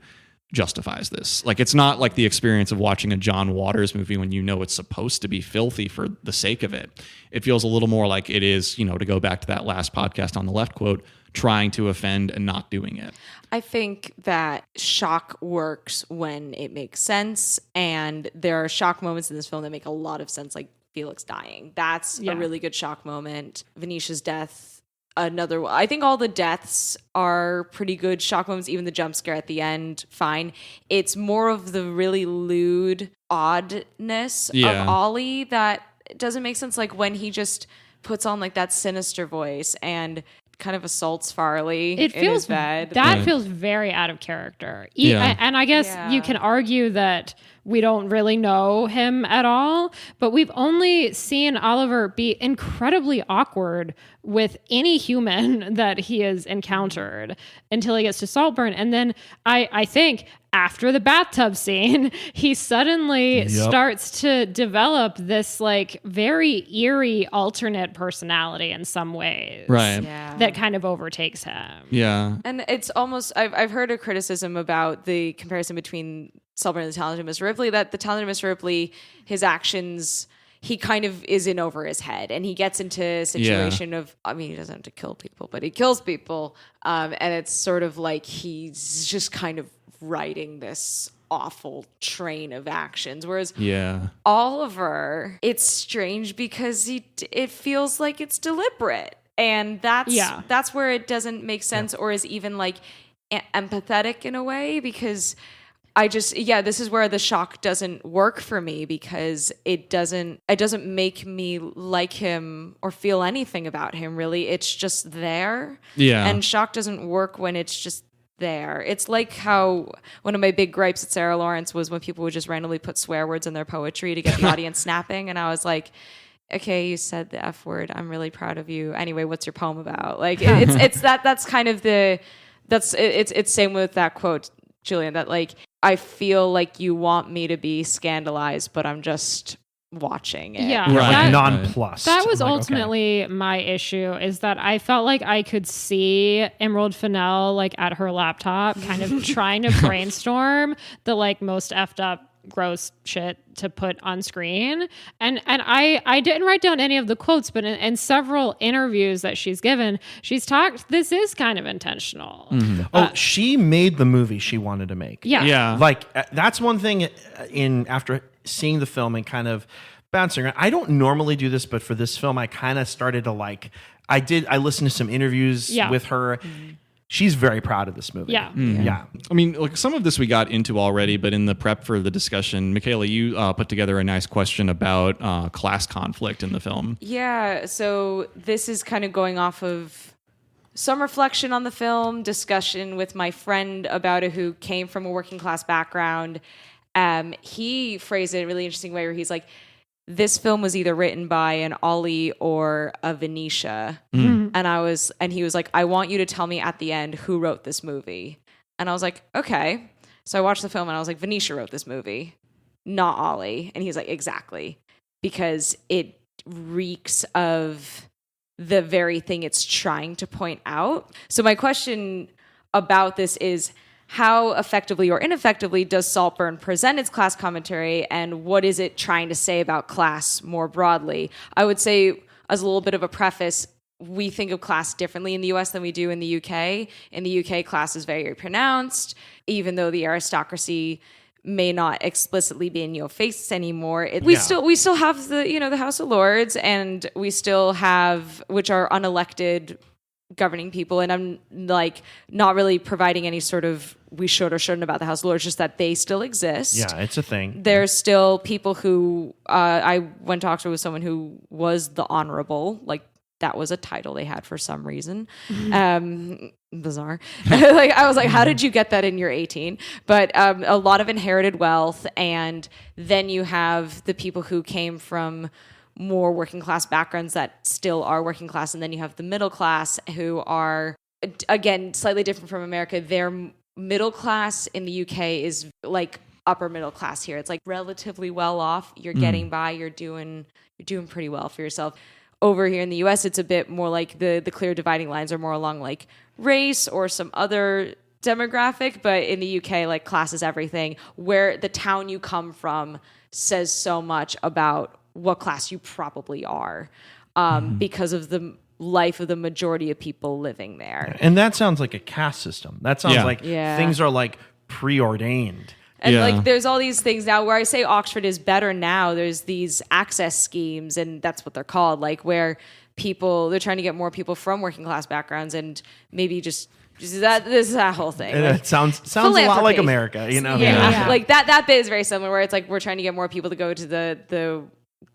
justifies this? Like, it's not like the experience of watching a John Waters movie when it's supposed to be filthy for the sake of it. It feels a little more like it is, to go back to that last podcast on the left quote, trying to offend and not doing it. I think that shock works when it makes sense, and there are shock moments in this film that make a lot of sense, like Felix dying. That's a really good shock moment. Venetia's death, another one. I think all the deaths are pretty good shock moments, even the jump scare at the end, fine. It's more of the really lewd oddness of Ollie that doesn't make sense, like when he just puts on like that sinister voice and kind of assaults Farley in his bed. That feels very out of character. And I guess you can argue that we don't really know him at all, but we've only seen Oliver be incredibly awkward with any human that he has encountered until he gets to Saltburn. And then I think after the bathtub scene, he suddenly starts to develop this like very eerie alternate personality in some ways. Right. That kind of overtakes him. Yeah. And it's almost, I've heard a criticism about the comparison between Saltburn and the Talented Mr. Ripley, that the Talented Mr. Ripley, his actions, he kind of is in over his head, and he gets into a situation of, I mean, he doesn't have to kill people, but he kills people. And it's sort of like he's just kind of writing this awful train of actions. Whereas Oliver, it's strange because it feels like it's deliberate. And that's where it doesn't make sense or is even like empathetic in a way, because this is where the shock doesn't work for me, because it doesn't make me like him or feel anything about him, really. It's just there. Yeah. And shock doesn't work when it's just there. It's like how one of my big gripes at Sarah Lawrence was when people would just randomly put swear words in their poetry to get the audience snapping. And I was like, okay, you said the F word. I'm really proud of you. Anyway, what's your poem about? Like, that's kind of it's same with that quote, Julian, that like, I feel like you want me to be scandalized, but I'm just watching it. Yeah. Like That- nonplussed. That was I'm like, ultimately my issue, is that I felt like I could see Emerald Fennell like at her laptop kind of trying to brainstorm the like most effed up gross shit to put on screen. And I didn't write down any of the quotes, but in several interviews that she's given, she's talked, this is kind of intentional. She made the movie she wanted to make. Yeah. Yeah. Like that's one thing after seeing the film and kind of bouncing around. I don't normally do this, but for this film, I kind of started to like, I listened to some interviews with her. She's very proud of this movie. Yeah. Yeah. I mean, like some of this we got into already, but in the prep for the discussion, Michaela, you put together a nice question about class conflict in the film. Yeah, so this is kind of going off of some reflection on the film, discussion with my friend about it who came from a working class background. He phrased it in a really interesting way where he's like, this film was either written by an Ollie or a Venetia. And he was like, I want you to tell me at the end who wrote this movie. And I was like, okay. So I watched the film and I was like, Venetia wrote this movie, not Ollie. And he's like, exactly. Because it reeks of the very thing it's trying to point out. So my question about this is, how effectively or ineffectively does Saltburn present its class commentary, and what is it trying to say about class more broadly? I would say, as a little bit of a preface, we think of class differently in the US than we do in the UK. In the UK, class is very pronounced, even though the aristocracy may not explicitly be in your face anymore. We still have the House of Lords, and we still have, which are unelected governing people, and I'm like not really providing any sort of we should or shouldn't about the House of Lords, just that they still exist. Yeah, it's a thing. There's still people who I went to Oxford with someone who was the Honorable, like that was a title they had for some reason. Bizarre. Like I was like, how did you get that in your 18? But a lot of inherited wealth, and then you have the people who came from more working class backgrounds that still are working class, and then you have the middle class who are, again, slightly different from America. Their middle class in the UK is like upper middle class here. It's like relatively well off. You're getting by. You're doing pretty well for yourself. Over here in the US, it's a bit more like the clear dividing lines are more along like race or some other demographic. But in the UK, like class is everything. Where the town you come from says so much about what class you probably are, because of the life of the majority of people living there. And that sounds like a caste system. That sounds like Yeah. things are like preordained. And Yeah. like there's all these things now where I say Oxford is better now. There's these access schemes, and that's what they're called, like where they're trying to get more people from working class backgrounds, and maybe just this is that whole thing. And Like, it sounds a lot like philanthropy. America, you know? Yeah. Like that bit is very similar, where it's like we're trying to get more people to go to the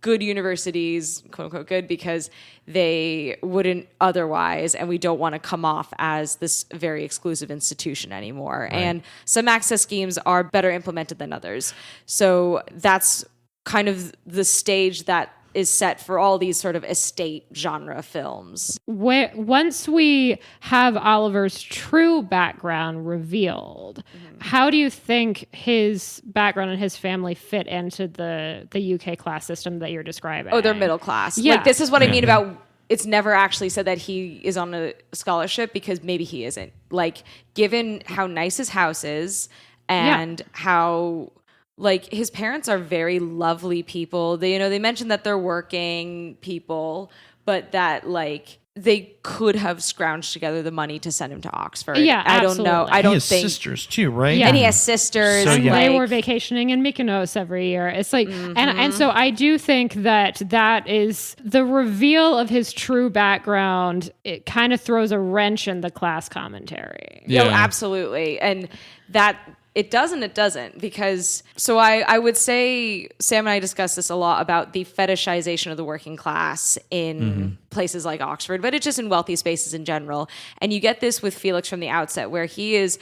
good universities, quote unquote good, because they wouldn't otherwise, and we don't want to come off as this very exclusive institution anymore. Right. And some access schemes are better implemented than others. So that's kind of the stage that is set for all these sort of estate genre films. Once we have Oliver's true background revealed, how do you think his background and his family fit into the UK class system that you're describing? Oh, they're middle class. Yeah. Like this is what I mean about it's never actually said that he is on a scholarship, because maybe he isn't. Like given how nice his house is and how like his parents are very lovely people. They mentioned that they're working people, but that like they could have scrounged together the money to send him to Oxford. Yeah, I don't know. absolutely. I He don't has think. sisters too, right? Yeah. And he has sisters. So, yeah. They like- were vacationing in Mykonos every year. It's like, and so I do think that is the reveal of his true background. It kind of throws a wrench in the class commentary. Yeah. No, absolutely. And that It doesn't, because so I would say Sam and I discussed this a lot about the fetishization of the working class in places like Oxford, but it's just in wealthy spaces in general. And you get this with Felix from the outset, where he is,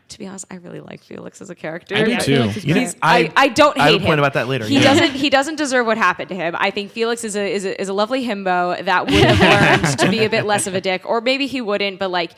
to be honest, I really like Felix as a character. I do too. I don't hate him. I have a point about that later. He doesn't deserve what happened to him. I think Felix is a lovely himbo that would have learned to be a bit less of a dick, or maybe he wouldn't, but like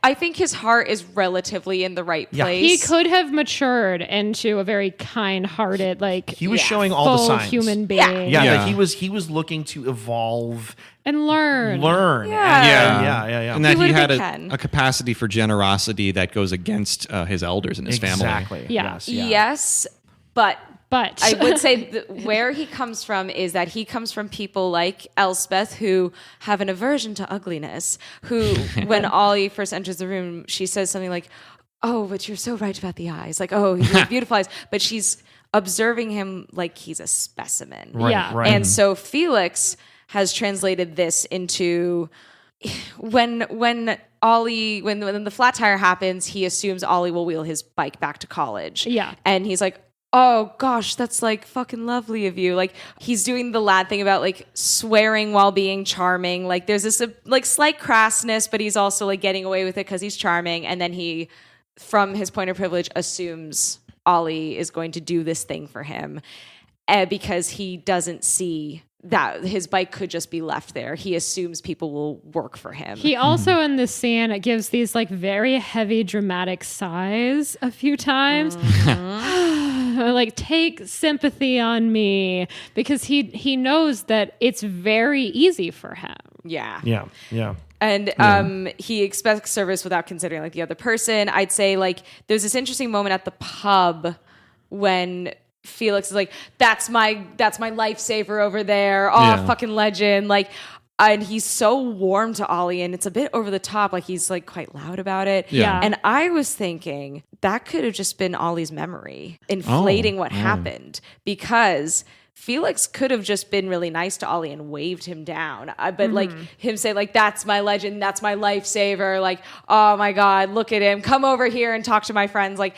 I think his heart is relatively in the right place. He could have matured into a very kind-hearted, like he was showing all the full signs. human being. Yeah. Like he was looking to evolve and learn. Yeah. And that he had Ken. a capacity for generosity that goes against his elders and his family. Exactly. Yeah. Yes, but I would say where he comes from is that he comes from people like Elspeth, who have an aversion to ugliness, who, when Ollie first enters the room, she says something like, "Oh, but you're so right about the eyes. Like, oh, he has beautiful eyes." But she's observing him like he's a specimen. Right, Yeah. right. And so Felix has translated this into when the flat tire happens, he assumes Ollie will wheel his bike back to college. Yeah. And he's like, "Oh gosh, that's like fucking lovely of you." Like, he's doing the lad thing about like swearing while being charming. Like, there's this like slight crassness, but he's also like getting away with it because he's charming. And then he, from his point of privilege, assumes Ollie is going to do this thing for him because he doesn't see that his bike could just be left there. He assumes people will work for him. He also in this scene gives these like very heavy dramatic sighs a few times. Like, take sympathy on me, because he knows that it's very easy for him. Yeah. Yeah. And he expects service without considering like the other person. I'd say like there's this interesting moment at the pub when Felix is like, that's my lifesaver over there. Oh, fucking legend. Like, and he's so warm to Ollie, and it's a bit over the top. Like, he's like quite loud about it. Yeah. And I was thinking that could have just been Ollie's memory inflating what happened, because Felix could have just been really nice to Ollie and waved him down. But like him say like, that's my legend, that's my lifesaver. Like, oh my God, look at him. Come over here and talk to my friends. Like,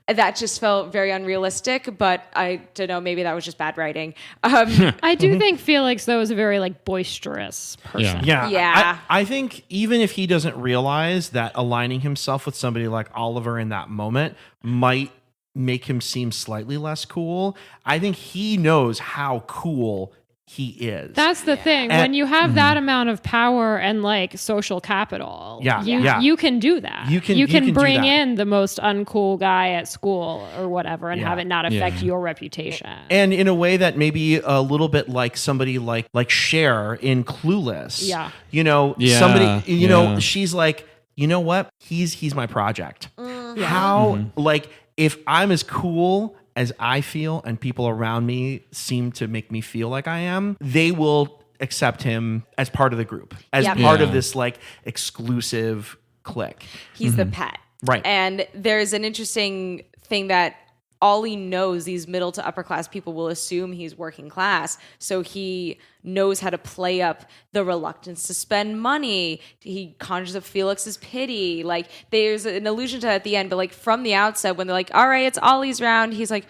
that just felt very unrealistic, but I don't know, maybe that was just bad writing. I do think Felix, though, is a very like boisterous person. Yeah. I think even if he doesn't realize that aligning himself with somebody like Oliver in that moment might make him seem slightly less cool, I think he knows how cool he is. That's the thing. When you have that amount of power and like social capital, you can do that. You can bring in the most uncool guy at school or whatever and have it not affect your reputation. And in a way that maybe a little bit like somebody like Cher in Clueless. Yeah. You know, somebody, you know, she's like, you know what? He's my project. How, like, if I'm as cool as I feel and people around me seem to make me feel like I am, they will accept him as part of the group, as part of this like exclusive clique. He's the pet. Right. And there's an interesting thing that Ollie knows these middle to upper class people will assume he's working class. So he knows how to play up the reluctance to spend money. He conjures up Felix's pity. Like, there's an allusion to that at the end, but like from the outset, when they're like, all right, it's Ollie's round, he's like,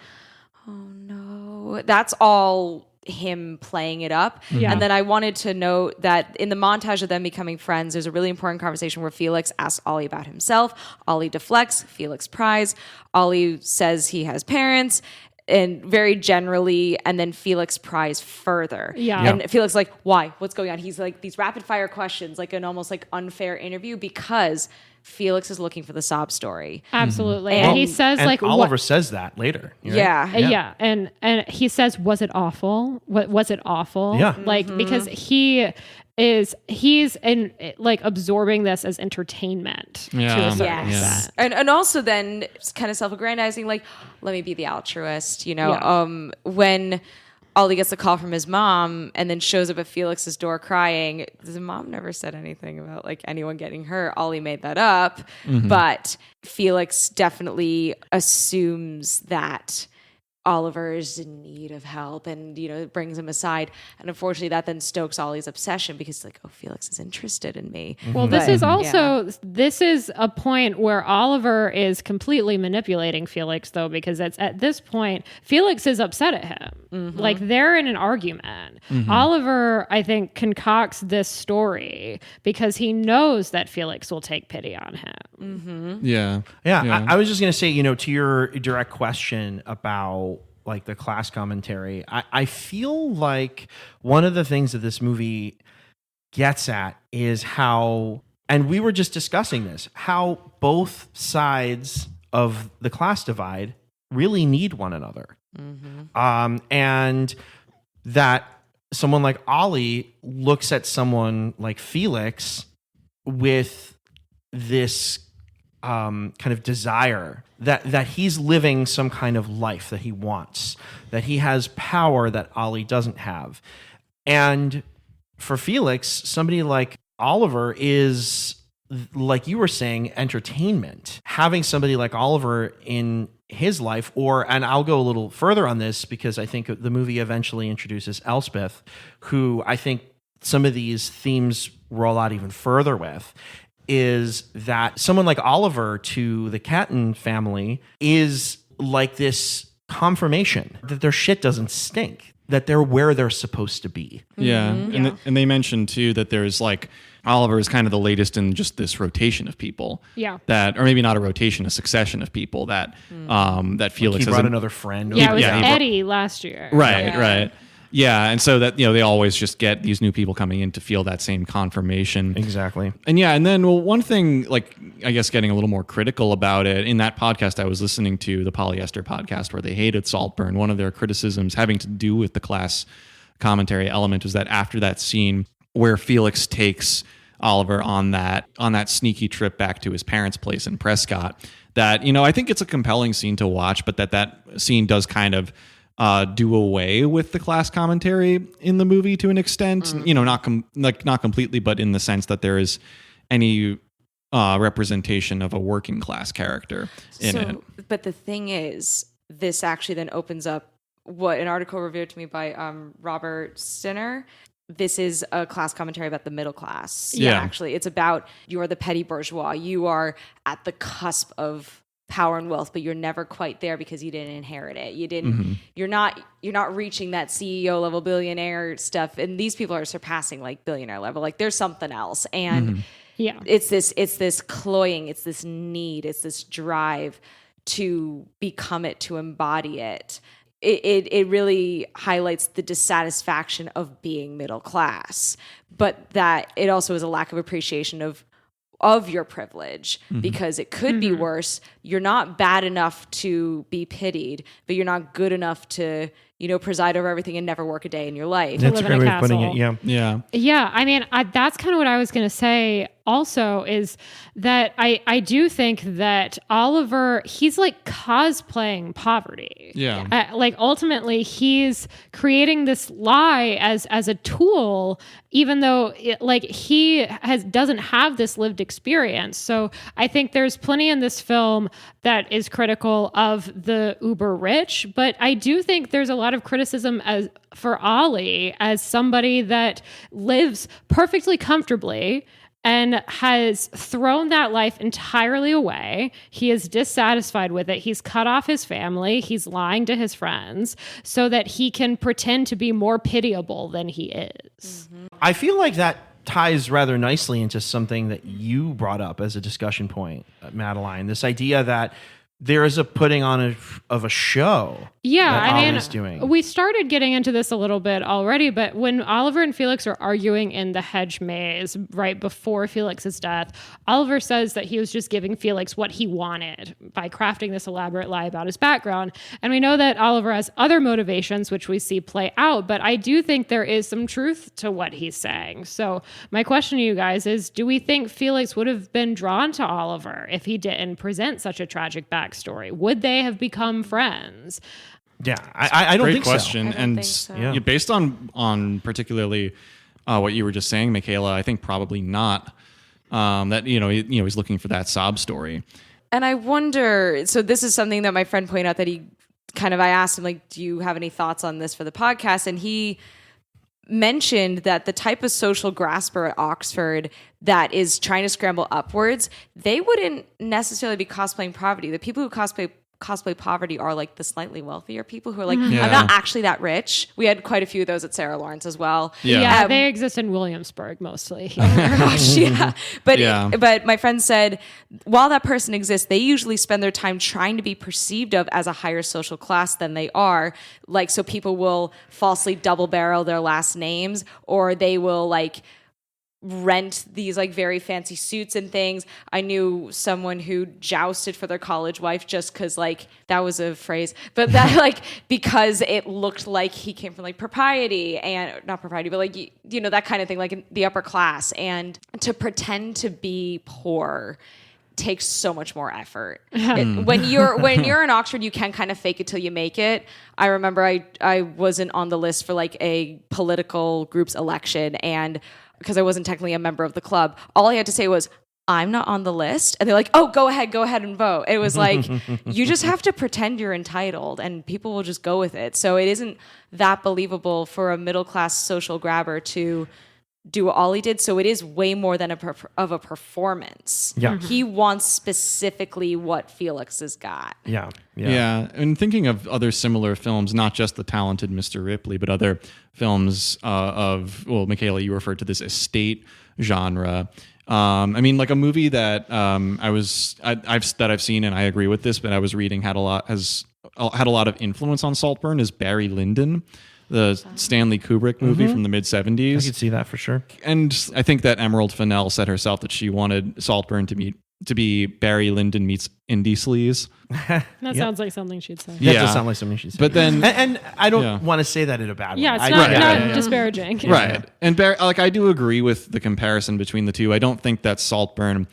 oh no. That's all him playing it up. And then I wanted to note that in the montage of them becoming friends, there's a really important conversation where Felix asks Ollie about himself. Ollie deflects. Felix pries. Ollie says he has parents, and very generally, and then Felix pries further. And Felix like, why? What's going on? He's like these rapid fire questions, like an almost like unfair interview, because Felix is looking for the sob story. Absolutely. And he says and like Oliver says that later. Right? Yeah. And he says, was it awful? What was it awful? Yeah. Like, because he's in like absorbing this as entertainment to a certain extent. And also then it's kind of self-aggrandizing, like, let me be the altruist, you know. When Ollie gets a call from his mom and then shows up at Felix's door crying, the mom never said anything about like anyone getting hurt. Ollie made that up, but Felix definitely assumes that Oliver's in need of help and, brings him aside. And unfortunately, that then stokes Ollie's obsession because it's like, oh, Felix is interested in me. Well, this is a point where Oliver is completely manipulating Felix, though, because it's at this point, Felix is upset at him. Like, they're in an argument. Oliver, I think, concocts this story because he knows that Felix will take pity on him. Yeah. I was just going to say, to your direct question about like the class commentary, I feel like one of the things that this movie gets at is how, and we were just discussing this, how both sides of the class divide really need one another. And that someone like Ollie looks at someone like Felix with this kind of desire that he's living some kind of life that he wants, that he has power that Ollie doesn't have. And for Felix, somebody like Oliver is, like you were saying, entertainment. Having somebody like Oliver in his life, and I'll go a little further on this because I think the movie eventually introduces Elspeth, who I think some of these themes roll out even further with, is that someone like Oliver to the Catton family is like this confirmation that their shit doesn't stink, that they're where they're supposed to be. Yeah. And they mentioned too that there's like Oliver is kind of the latest in just this rotation of people. Yeah. That, or maybe not a rotation, a succession of people that that Felix Like he has brought another friend. Yeah, it was he brought- Eddie last year. Right. Yeah, and so that they always just get these new people coming in to feel that same confirmation. Exactly. And then one thing, like I guess getting a little more critical about it, in that podcast I was listening to, the Polyester podcast, where they hated Saltburn, one of their criticisms having to do with the class commentary element was that after that scene where Felix takes Oliver on that sneaky trip back to his parents' place in Prescott, that I think it's a compelling scene to watch, but that scene does kind of do away with the class commentary in the movie to an extent. Not completely, but in the sense that there is any representation of a working class character in it. But the thing is, this actually then opens up what an article reviewed to me by Robert Sinner. This is a class commentary about the middle class. Yeah. Actually, it's about, you are the petty bourgeois. You are at the cusp of power and wealth, but you're never quite there because you didn't inherit it. You didn't. You're not reaching that CEO level billionaire stuff. And these people are surpassing like billionaire level. Like there's something else. And it's this cloying. It's this need. It's this drive to become it, to embody it. It really highlights the dissatisfaction of being middle class, but that it also is a lack of appreciation of your privilege, because it could be worse. You're not bad enough to be pitied, but you're not good enough to, preside over everything and never work a day in your life. That's a great way of putting it. Yeah. Yeah. I mean, that's kind of what I was going to say also, is that I do think that Oliver, he's like cosplaying poverty. Yeah. Like ultimately he's creating this lie as a tool, even though he doesn't have this lived experience. So I think there's plenty in this film that is critical of the uber rich, but I do think there's a lot of criticism for Ollie as somebody that lives perfectly comfortably and has thrown that life entirely away. He is dissatisfied with it. He's cut off his family. He's lying to his friends so that he can pretend to be more pitiable than he is. I feel like that ties rather nicely into something that you brought up as a discussion point, Madeline. This idea that there is a putting on of a show. Yeah, that I mean, Ollie's doing. We started getting into this a little bit already, but when Oliver and Felix are arguing in the hedge maze right before Felix's death, Oliver says that he was just giving Felix what he wanted by crafting this elaborate lie about his background. And we know that Oliver has other motivations, which we see play out, but I do think there is some truth to what he's saying. So my question to you guys is, do we think Felix would have been drawn to Oliver if he didn't present such a tragic backstory? Would they have become friends? Yeah, I don't Great think question. I don't And think so. yeah, based on particularly what you were just saying, Michaela, I think probably not. That he's looking for that sob story. And I wonder, so this is something that my friend pointed out that he I asked him, like, do you have any thoughts on this for the podcast? And he mentioned that the type of social grasper at Oxford that is trying to scramble upwards, they wouldn't necessarily be cosplaying poverty. The people who cosplay poverty are like the slightly wealthier people who are like, I'm not actually that rich. We had quite a few of those at Sarah Lawrence as well. Yeah, they exist in Williamsburg mostly. Gosh, yeah. But my friend said, while that person exists, they usually spend their time trying to be perceived of as a higher social class than they are. Like, so people will falsely double barrel their last names, or they will like rent these like very fancy suits and things. I knew someone who jousted for their college wife just because like that was a phrase, but that like because it looked like he came from like propriety and not propriety, but like you know, that kind of thing, like in the upper class. And to pretend to be poor takes so much more effort. When you're in Oxford, you can kind of fake it till you make it. I remember I wasn't on the list for like a political group's election, and because I wasn't technically a member of the club, all I had to say was, I'm not on the list. And they're like, oh, go ahead and vote. It was like, you just have to pretend you're entitled and people will just go with it. So it isn't that believable for a middle-class social grabber to do all he did. So it is way more than of a performance. Yeah. He wants specifically what Felix has got. Yeah. And thinking of other similar films, not just The Talented Mr. Ripley, but other films Michaela, you referred to this estate genre. I mean, like a movie that I've seen, and I agree with this, but I was reading had a lot of influence on Saltburn is Barry Lyndon, the Stanley Kubrick movie from the mid-'70s. I could see that for sure. And I think that Emerald Fennell said herself that she wanted Saltburn to be Barry Lyndon meets Indie Sleaze. That sounds like something she'd say. That does sound like something she'd say. But then, and I don't want to say that in a bad way. Yeah, it's not disparaging. Right. And I do agree with the comparison between the two. I don't think that Saltburn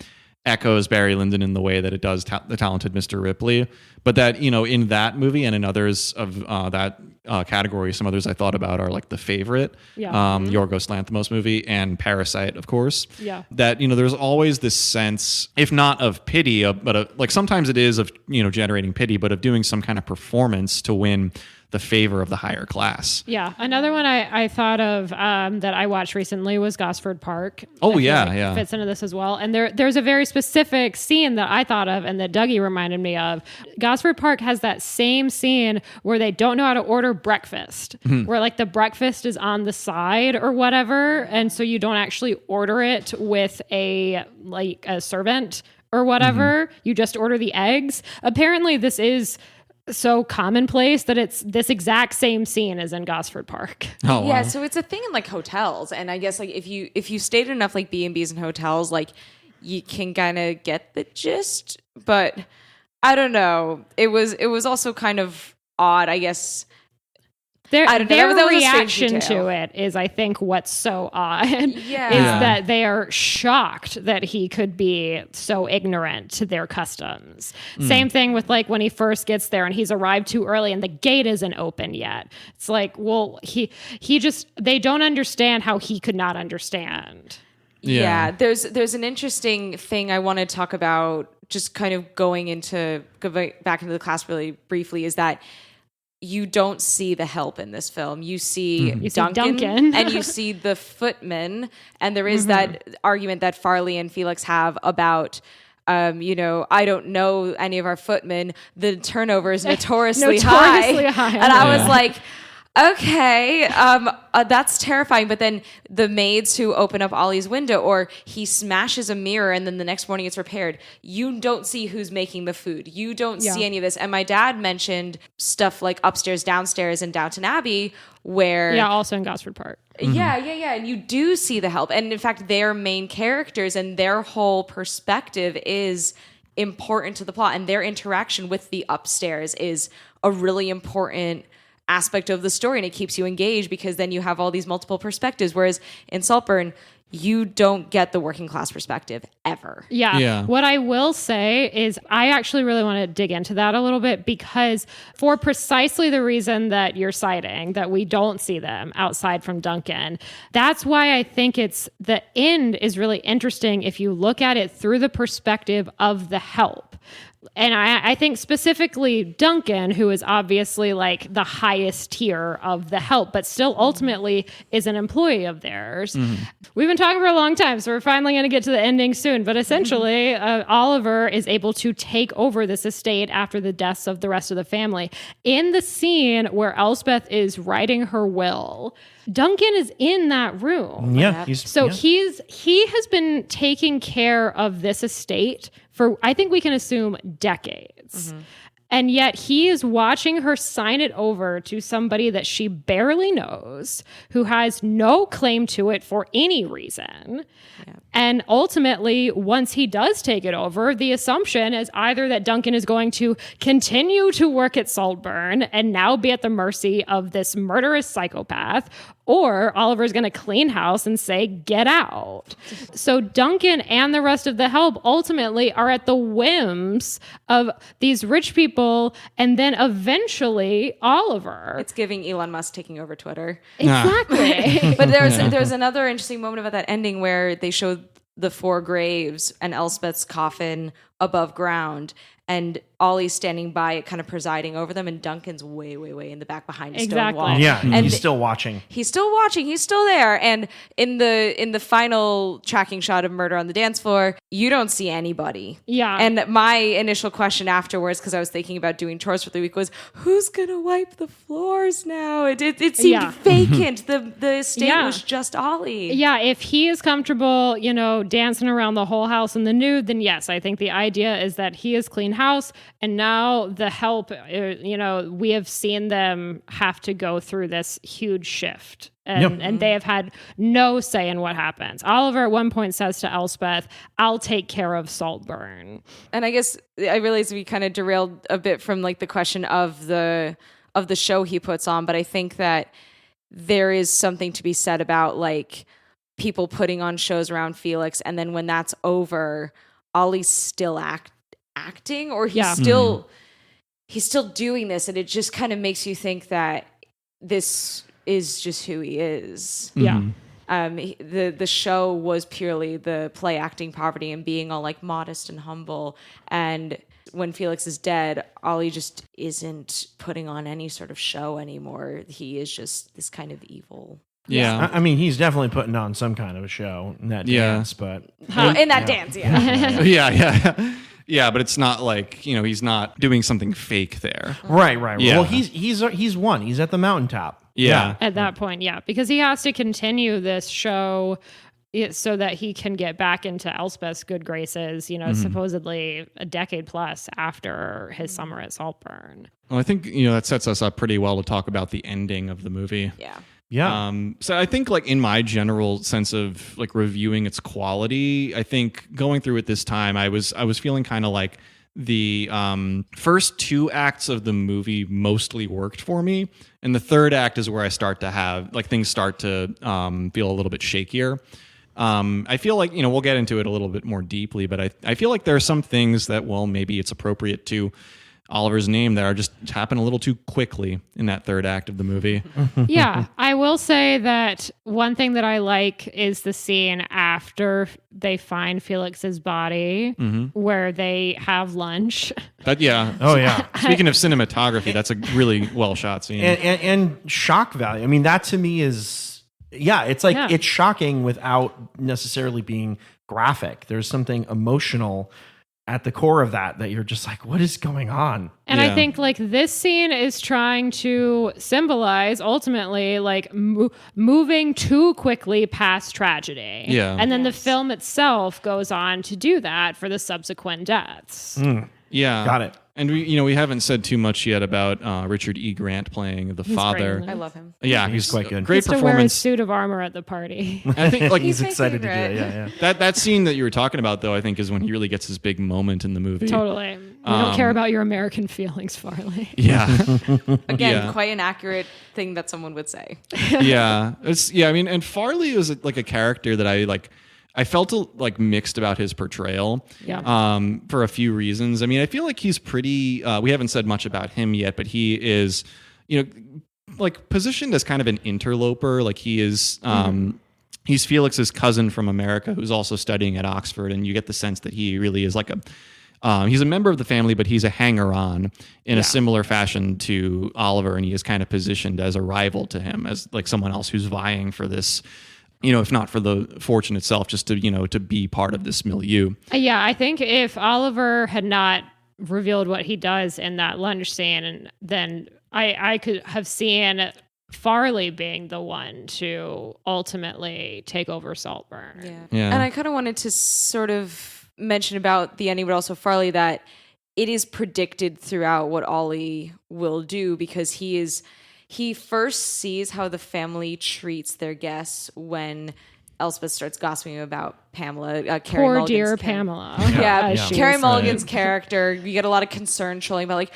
echoes Barry Lyndon in the way that it does The Talented Mr. Ripley, but that, you know, in that movie and in others of that category, some others I thought about are like The Favorite, Yorgos Lanthimos movie, and Parasite, of course. Yeah. That, you know, there's always this sense, if not of pity, but like sometimes it is of, you know, generating pity, but of doing some kind of performance to win the favor of the higher class. Yeah. Another one I thought of that I watched recently was Gosford Park. Oh, It fits into this as well. And there's a very specific scene that I thought of and that Dougie reminded me of. Gosford Park has that same scene where they don't know how to order breakfast, where like the breakfast is on the side or whatever. And so you don't actually order it with a servant or whatever. You just order the eggs. Apparently this is so commonplace that it's this exact same scene as in Gosford Park. Oh, yeah, wow. so it's a thing in like hotels, and I guess like if you stayed in enough like B&Bs and hotels, like you can kind of get the gist. But I don't know. It was also kind of odd, I guess. Their That was reaction to it is, I think, what's so odd is that they are shocked that he could be so ignorant to their customs. Same thing with like when he first gets there and he's arrived too early and the gate isn't open yet. It's like, well, they don't understand how he could not understand. Yeah, there's an interesting thing I want to talk about, just kind of go back into the class really briefly, is that you don't see the help in this film. You see Duncan and you see the footman, and there is that argument that Farley and Felix have about I don't know any of our footmen. The turnover is notoriously high. And I was like, okay, that's terrifying. But then the maids who open up Ollie's window, or he smashes a mirror and then the next morning it's repaired. You don't see who's making the food. You don't see any of this. And my dad mentioned stuff like Upstairs, Downstairs in Downton Abbey, where... Yeah, also in Gosford Park. Yeah. And you do see the help. And in fact, their main characters and their whole perspective is important to the plot. And their interaction with the upstairs is a really important aspect of the story, and it keeps you engaged because then you have all these multiple perspectives, whereas in Saltburn you don't get the working class perspective ever. Yeah. What I will say is I actually really want to dig into that a little bit, because for precisely the reason that you're citing, that we don't see them outside from Duncan, that's why I think the end is really interesting if you look at it through the perspective of the help. And I think specifically Duncan, who is obviously like the highest tier of the help, but still ultimately is an employee of theirs. We've been talking for a long time, so we're finally going to get to the ending soon. But essentially, Oliver is able to take over this estate after the deaths of the rest of the family. In the scene where Elspeth is writing her will, Duncan is in that room. Yeah. He has been taking care of this estate for, I think we can assume, decades. And yet he is watching her sign it over to somebody that she barely knows, who has no claim to it for any reason. Yeah. And ultimately, once he does take it over, the assumption is either that Duncan is going to continue to work at Saltburn and now be at the mercy of this murderous psychopath, or Oliver's going to clean house and say, get out. So Duncan and the rest of the help ultimately are at the whims of these rich people, and then eventually Oliver. It's giving Elon Musk taking over Twitter. Exactly. But there's another interesting moment about that ending where they showed the 4 graves and Elspeth's coffin above ground, and Ollie's standing by it, kind of presiding over them, and Duncan's way, way, way in the back behind a stone wall. Yeah, and he's still watching. He's still watching. He's still there. And in the final tracking shot of Murder on the Dance Floor, you don't see anybody. Yeah. And my initial question afterwards, because I was thinking about doing chores for the week, was who's gonna wipe the floors now? It seemed vacant. The estate was just Ollie. Yeah, if he is comfortable, dancing around the whole house in the nude, then yes, I think the idea is that he has clean house. And now the help, we have seen them have to go through this huge shift. And they have had no say in what happens. Oliver at one point says to Elspeth, I'll take care of Saltburn. And I guess I realized we kind of derailed a bit from like the question of the show he puts on. But I think that there is something to be said about like people putting on shows around Felix. And then when that's over, Ollie's still acting, or he's still doing this, and it just kind of makes you think that this is just who he is. The show was purely the play acting poverty and being all like modest and humble, and when Felix is dead, Ollie just isn't putting on any sort of show anymore. He is just this kind of evil. Yeah, I mean, he's definitely putting on some kind of a show in that dance, but in that dance, Yeah, but it's not like, he's not doing something fake there. Right. Yeah. Well, he's won. He's at the mountaintop. Yeah. At that point, because he has to continue this show so that he can get back into Elspeth's good graces, supposedly a decade plus after his summer at Saltburn. Well, I think, that sets us up pretty well to talk about the ending of the movie. Yeah. So I think like in my general sense of like reviewing its quality, I think going through it this time, I was feeling kind of like the first 2 acts of the movie mostly worked for me. And the 3rd act is where I start to have like things start to feel a little bit shakier. I feel like, we'll get into it a little bit more deeply, but I feel like there are some things that, well, maybe it's appropriate to Oliver's name that are just happen a little too quickly in that 3rd act of the movie. Yeah, I will say that one thing that I like is the scene after they find Felix's body where they have lunch. Speaking of cinematography, that's a really well shot scene. And shock value. I mean, that to me is, it's like it's shocking without necessarily being graphic. There's something emotional at the core of that you're just like, what is going on? And I think like this scene is trying to symbolize ultimately like moving too quickly past tragedy. Yeah. And then the film itself goes on to do that for the subsequent deaths. Yeah. Got it. And we haven't said too much yet about Richard E. Grant playing the father. I love him. Yeah, he's quite good. Great to wear a performance. suit of armor at the party. I think like he's excited to do it. Yeah. That scene that you were talking about, though, I think is when he really gets his big moment in the movie. Totally. We don't care about your American feelings, Farley. Yeah. Again, quite an accurate thing that someone would say. I mean, and Farley was like a character that I felt like mixed about his portrayal for a few reasons. I mean, I feel like he's pretty, we haven't said much about him yet, but he is, like positioned as kind of an interloper. Like he is, he's Felix's cousin from America who's also studying at Oxford. And you get the sense that he really is like He's a member of the family, but he's a hanger-on in a similar fashion to Oliver, and he is kind of positioned as a rival to him, as like someone else who's vying for this, if not for the fortune itself, just to, to be part of this milieu. Yeah, I think if Oliver had not revealed what he does in that lunch scene, and then I could have seen Farley being the one to ultimately take over Saltburn. Yeah. And I kind of wanted to sort of mention about the ending, but also Farley, that it is predicted throughout what Ollie will do, because he first sees how the family treats their guests when Elspeth starts gossiping about Pamela. Poor dear Pamela. Yeah. Carey Mulligan's character, you get a lot of concern showing about like,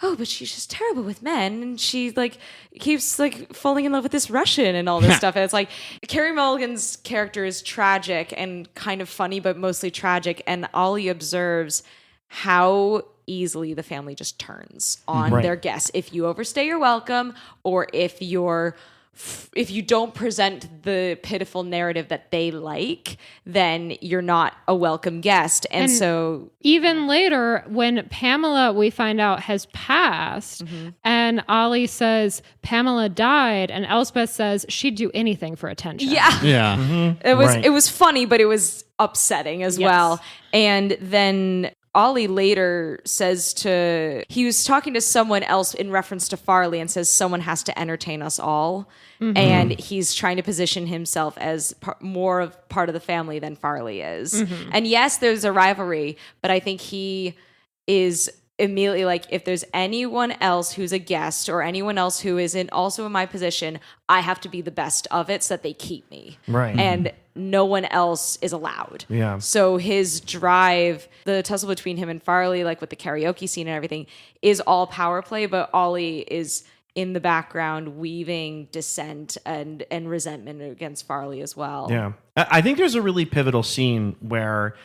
oh, but she's just terrible with men, and she like keeps like falling in love with this Russian and all this stuff. And it's like Carey Mulligan's character is tragic and kind of funny, but mostly tragic. And Ollie observes how easily the family just turns on their guests. If you overstay your welcome, or if you don't present the pitiful narrative that they like, then you're not a welcome guest. And so even later, when Pamela, we find out, has passed, and Ollie says Pamela died, and Elspeth says she'd do anything for attention. Yeah. It was funny, but it was upsetting as well. And then Ollie later says he was talking to someone else in reference to Farley, and says someone has to entertain us all. And he's trying to position himself as more of part of the family than Farley is. And yes, there's a rivalry, but I think he is immediately like, if there's anyone else who's a guest or anyone else who is also in my position, I have to be the best of it so that they keep me. Right. And no one else is allowed. Yeah. So his drive, the tussle between him and Farley, like with the karaoke scene and everything, is all power play, but Ollie is in the background weaving dissent and resentment against Farley as well. Yeah. I think there's a really pivotal scene where,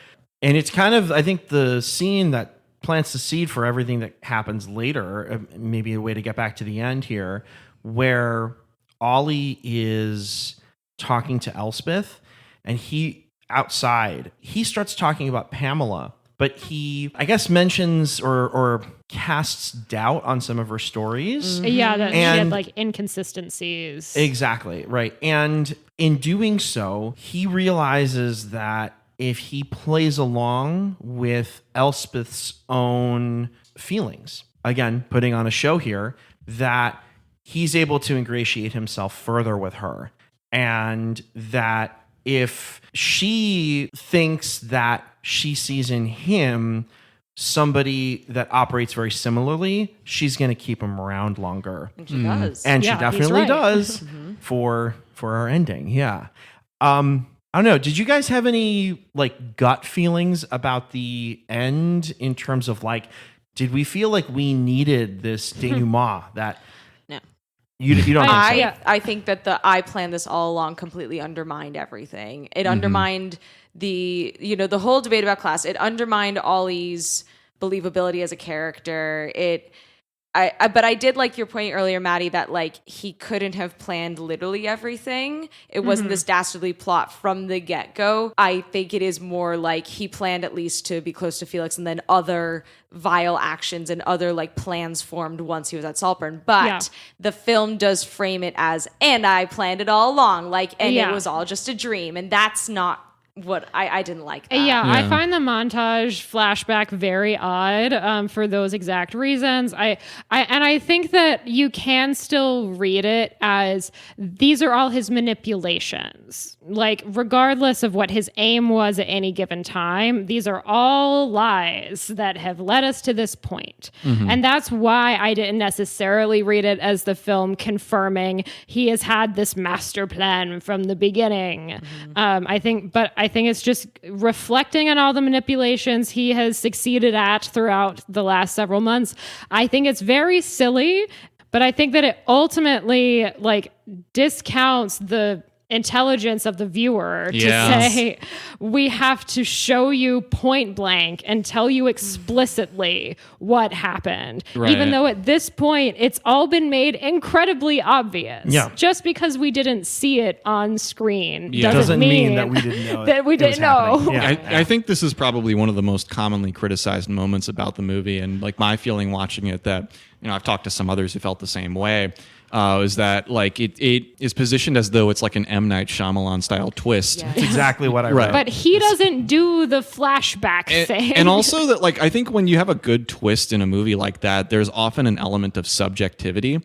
and it's kind of, I think the scene that plants the seed for everything that happens later, maybe a way to get back to the end here, where Ollie is talking to Elspeth, and he starts talking about Pamela, but he, I guess, mentions or casts doubt on some of her stories. Yeah, that she had like inconsistencies. Exactly, right. And in doing so, he realizes that if he plays along with Elspeth's own feelings, again, putting on a show here, that he's able to ingratiate himself further with her. And that if she thinks that she sees in him somebody that operates very similarly, she's going to keep him around longer. And she does. And she definitely does for our ending. Yeah. I don't know. Did you guys have any like gut feelings about the end in terms of like, did we feel like we needed this denouement that no. You don't think so? I think that I planned this all along completely undermined everything. It undermined the whole debate about class. It undermined Ollie's believability as a character. But I did like your point earlier, Maddie, that like he couldn't have planned literally everything. It wasn't this dastardly plot from the get-go. I think it is more like he planned at least to be close to Felix, and then other vile actions and other like plans formed once he was at Saltburn. But the film does frame it as, and I planned it all along, it was all just a dream, and that's not what I didn't like that. Yeah, I find the montage flashback very odd for those exact reasons. I think that you can still read it as these are all his manipulations. Like, regardless of what his aim was at any given time, these are all lies that have led us to this point. And that's why I didn't necessarily read it as the film confirming he has had this master plan from the beginning. I think it's just reflecting on all the manipulations he has succeeded at throughout the last several months. I think it's very silly, but I think that it ultimately like discounts the intelligence of the viewer to Yes. say, we have to show you point blank and tell you explicitly what happened. Right. Even though at this point, it's all been made incredibly obvious. Yeah. Just because we didn't see it on screen Yeah. doesn't mean that we didn't know that we it was didn't know. happening. Yeah. I think this is probably one of the most commonly criticized moments about the movie, and like my feeling watching it that, you know, I've talked to some others who felt the same way, is that like it is positioned as though it's like an M. Night Shyamalan style twist. Yeah. That's exactly what I Right. wrote. But he doesn't do the flashback thing. And also that, like, I think when you have a good twist in a movie like that, there's often an element of subjectivity,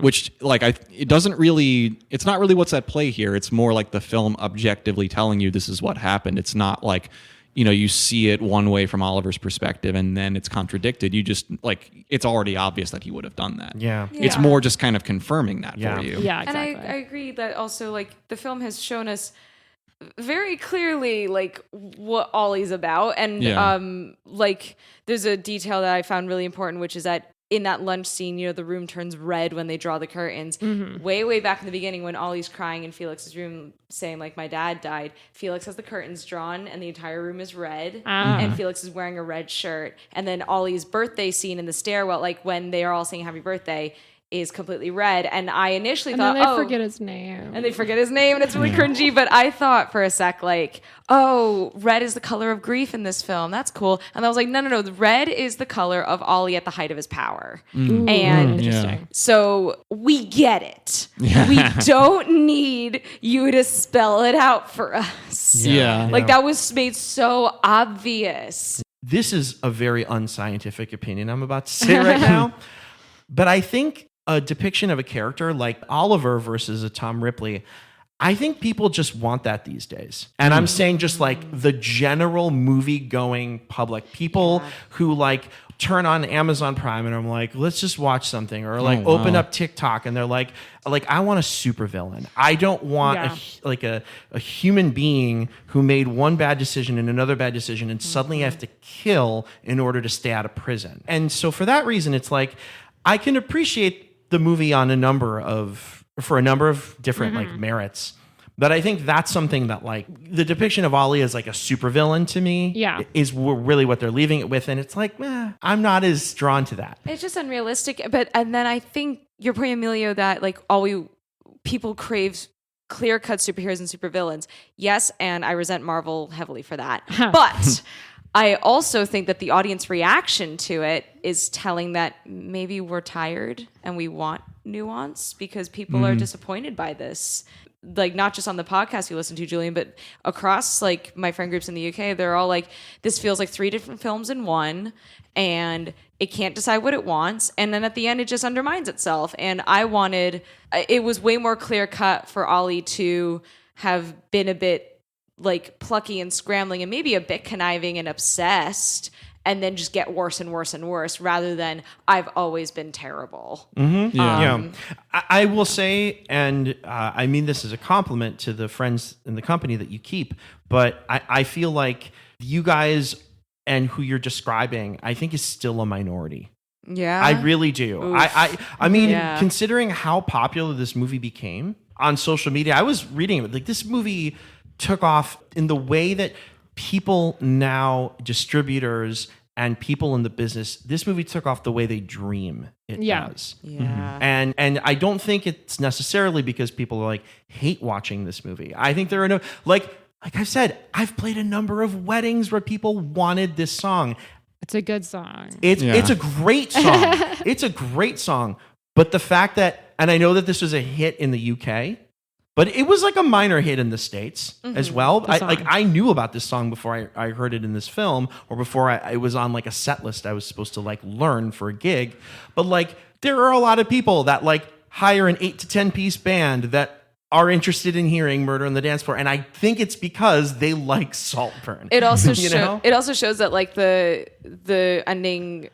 which, like, it's not really what's at play here. It's more like the film objectively telling you this is what happened. It's not like, you know, you see it one way from Oliver's perspective and then it's contradicted. You just, like, it's already obvious that he would have done that. Yeah. It's more just kind of confirming that Yeah. for you. yeah, And exactly. I agree that also, like, the film has shown us very clearly, like, what Ollie's about. And, Yeah. like, there's a detail that I found really important, which is that in that lunch scene, you know, the room turns red when they draw the curtains. Way, way back in the beginning when Ollie's crying in Felix's room saying, like, my dad died, Felix has the curtains drawn and the entire room is red. And Felix is wearing a red shirt. And then Ollie's birthday scene in the stairwell, like, when they are all saying happy birthday, is completely red. And I initially and thought, then they forget his name. and they forget his name, and it's really cringy. But I thought for a sec, like, oh, red is the color of grief in this film. That's cool. And I was like, no. The red is the color of Ollie at the height of his power. And Interesting. so we get it. We don't need you to spell it out for us. Yeah. Like, that was made so obvious. This is a very unscientific opinion I'm about to say right now. But I think a depiction of a character like Oliver versus a Tom Ripley, I think people just want that these days. And I'm saying just like the general movie going public, people who like turn on Amazon Prime and I'm like, let's just watch something, or like open up TikTok and they're like I want a supervillain. I don't want a human being who made one bad decision and another bad decision and suddenly have to kill in order to stay out of prison. And so for that reason, it's like I can appreciate the movie for a number of different like merits. But I think that's something that, like, the depiction of Ollie as like a supervillain to me is really what they're leaving it with. And it's like, I'm not as drawn to that. It's just unrealistic. And then I think your point, Emilio, that like people crave clear-cut superheroes and supervillains. Yes, and I resent Marvel heavily for that. But I also think that the audience reaction to it is telling that maybe we're tired and we want nuance because people are disappointed by this. Like, not just on the podcast you listen to, Julian, but across like my friend groups in the UK, they're all like, this feels like 3 different films in one, and it can't decide what it wants, and then at the end it just undermines itself. And it was way more clear cut for Ollie to have been a bit like plucky and scrambling and maybe a bit conniving and obsessed, and then just get worse and worse and worse, rather than I've always been terrible. I will say, and I mean this as a compliment to the friends in the company that you keep, but I feel like you guys and who you're describing, I think is still a minority. Yeah, I really do. I mean, Yeah. considering how popular this movie became on social media, I was reading it, like this movie took off in the way that people now, distributors and people in the business, this movie took off the way they dream it does. Yeah. And I don't think it's necessarily because people are like hate watching this movie. I think there are no, like I said, I've played a number of weddings where people wanted this song. It's a good song. It's a great song. It's a great song. But the fact that, and I know that this was a hit in the UK, but it was like a minor hit in the States as well. I knew about this song before I heard it in this film, or before it was on like a set list I was supposed to like learn for a gig. But like there are a lot of people that like hire an 8 to 10 piece band that are interested in hearing Murder on the Dance Floor, and I think it's because they like Saltburn. It also know? It also shows that like the ending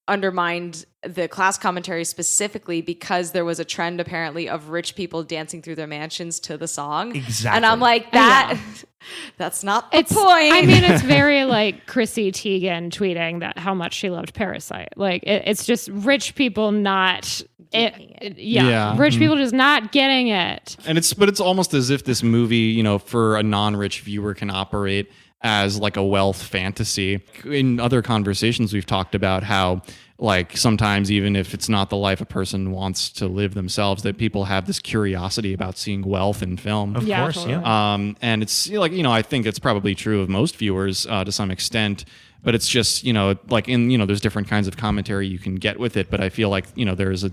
undermined the class commentary specifically because there was a trend apparently of rich people dancing through their mansions to the song. Exactly. And I'm like, that's not the point. I mean, it's very like Chrissy Teigen tweeting that how much she loved Parasite. Like it's just rich people not getting it. Yeah. Rich people just not getting it. And it's almost as if this movie, for a non-rich viewer can operate as like a wealth fantasy. In other conversations, we've talked about how like sometimes even if it's not the life a person wants to live themselves, that people have this curiosity about seeing wealth in film. Of course, totally. And it's I think it's probably true of most viewers to some extent, but it's just, there's different kinds of commentary you can get with it. But I feel like, there's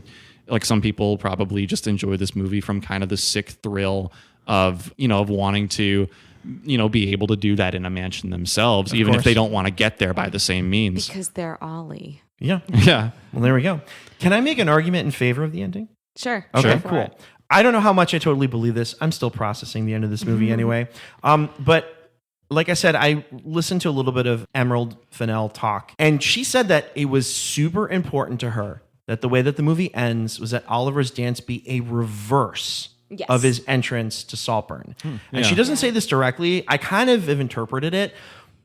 some people probably just enjoy this movie from kind of the sick thrill of wanting to, be able to do that in a mansion themselves, even if they don't want to get there by the same means. Because they're Ollie. Yeah. Yeah. Well, there we go. Can I make an argument in favor of the ending? Sure. Okay, Go for cool. it. I don't know how much I totally believe this. I'm still processing the end of this movie anyway. But like I said, I listened to a little bit of Emerald Fennell talk, and she said that it was super important to her that the way that the movie ends was that Oliver's dance be a reverse of his entrance to Saltburn. And she doesn't say this directly. I kind of have interpreted it,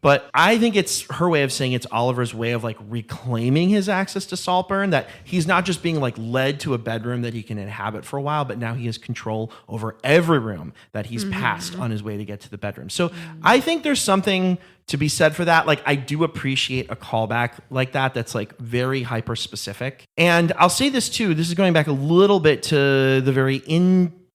but I think it's her way of saying it's Oliver's way of like reclaiming his access to Saltburn, that he's not just being like led to a bedroom that he can inhabit for a while, but now he has control over every room that he's passed on his way to get to the bedroom. So I think there's something to be said for that. Like, I do appreciate a callback like that that's like very hyper specific. And I'll say this too, this is going back a little bit to the very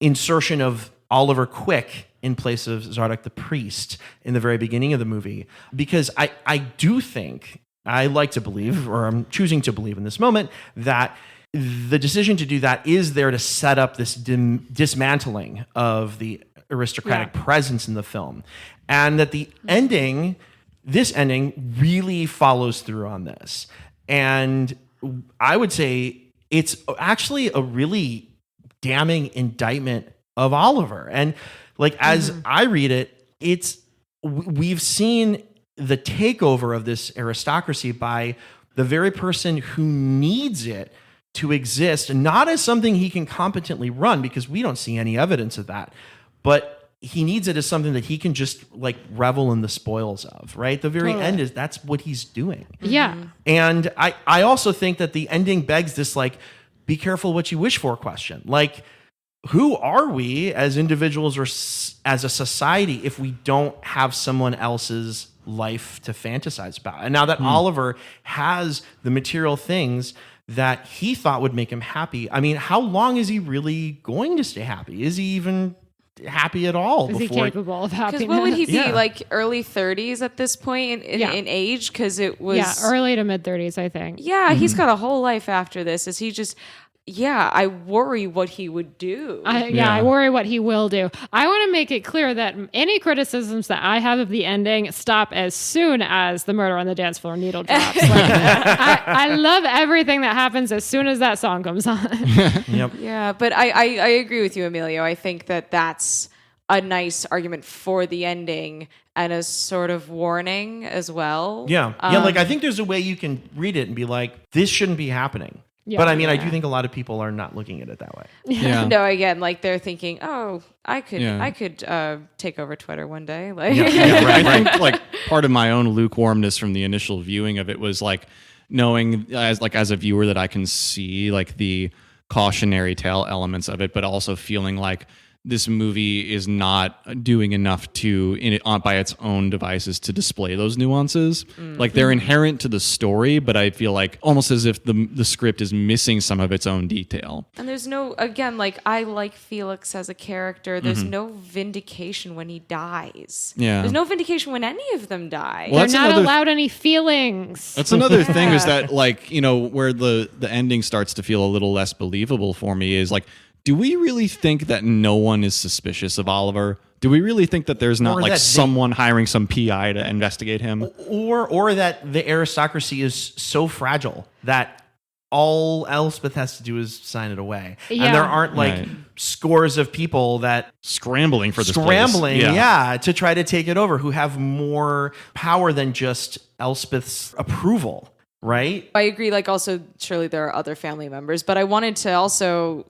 insertion of Oliver Quick in place of Zardock the priest in the very beginning of the movie, because I do think, I like to believe, or I'm choosing to believe in this moment, that the decision to do that is there to set up this dismantling of the aristocratic presence in the film, and that the ending, this ending, really follows through on this. And I would say it's actually a really damning indictment of Oliver. And like, as I read it, we've seen the takeover of this aristocracy by the very person who needs it to exist, not as something he can competently run, because we don't see any evidence of that, but he needs it as something that he can just like revel in the spoils of, right? The very end is, that's what he's doing. Yeah. And I also think that the ending begs this like, be careful what you wish for question. Like, who are we as individuals or as a society if we don't have someone else's life to fantasize about? And now that Oliver has the material things that he thought would make him happy, I mean, how long is he really going to stay happy? Is he even happy at all? Is he capable of happiness? Because what would he be, like early 30s at this point in age? Because it was... early to mid 30s, I think. Yeah, he's got a whole life after this. Is he just... Yeah, I worry what he would do. I worry what he will do. I want to make it clear that any criticisms that I have of the ending stop as soon as the murder on the dance floor needle drops. Like, I love everything that happens as soon as that song comes on. Yep. Yeah, but I agree with you, Emilio. I think that that's a nice argument for the ending and a sort of warning as well. Yeah. Like, I think there's a way you can read it and be like, this shouldn't be happening. Yeah. But I mean, I do think a lot of people are not looking at it that way. Yeah. No, again, like they're thinking, oh, I could take over Twitter one day. Like, Right. I think like part of my own lukewarmness from the initial viewing of it was like knowing as a viewer that I can see like the cautionary tale elements of it, but also feeling like this movie is not doing enough by its own devices to display those nuances. Like, they're inherent to the story, but I feel like almost as if the script is missing some of its own detail. And there's no, again, like, I like Felix as a character. There's no vindication when he dies. Yeah. There's no vindication when any of them die. Well, They're not allowed any feelings. That's another thing, is that like, where the ending starts to feel a little less believable for me is like, do we really think that no one is suspicious of Oliver? Do we really think that there's not like someone hiring some PI to investigate him? Or that the aristocracy is so fragile that all Elspeth has to do is sign it away. Yeah. And there aren't like scores of people that scrambling for this place. To try to take it over, who have more power than just Elspeth's approval, right? I agree. Like, also, surely there are other family members, but I wanted to also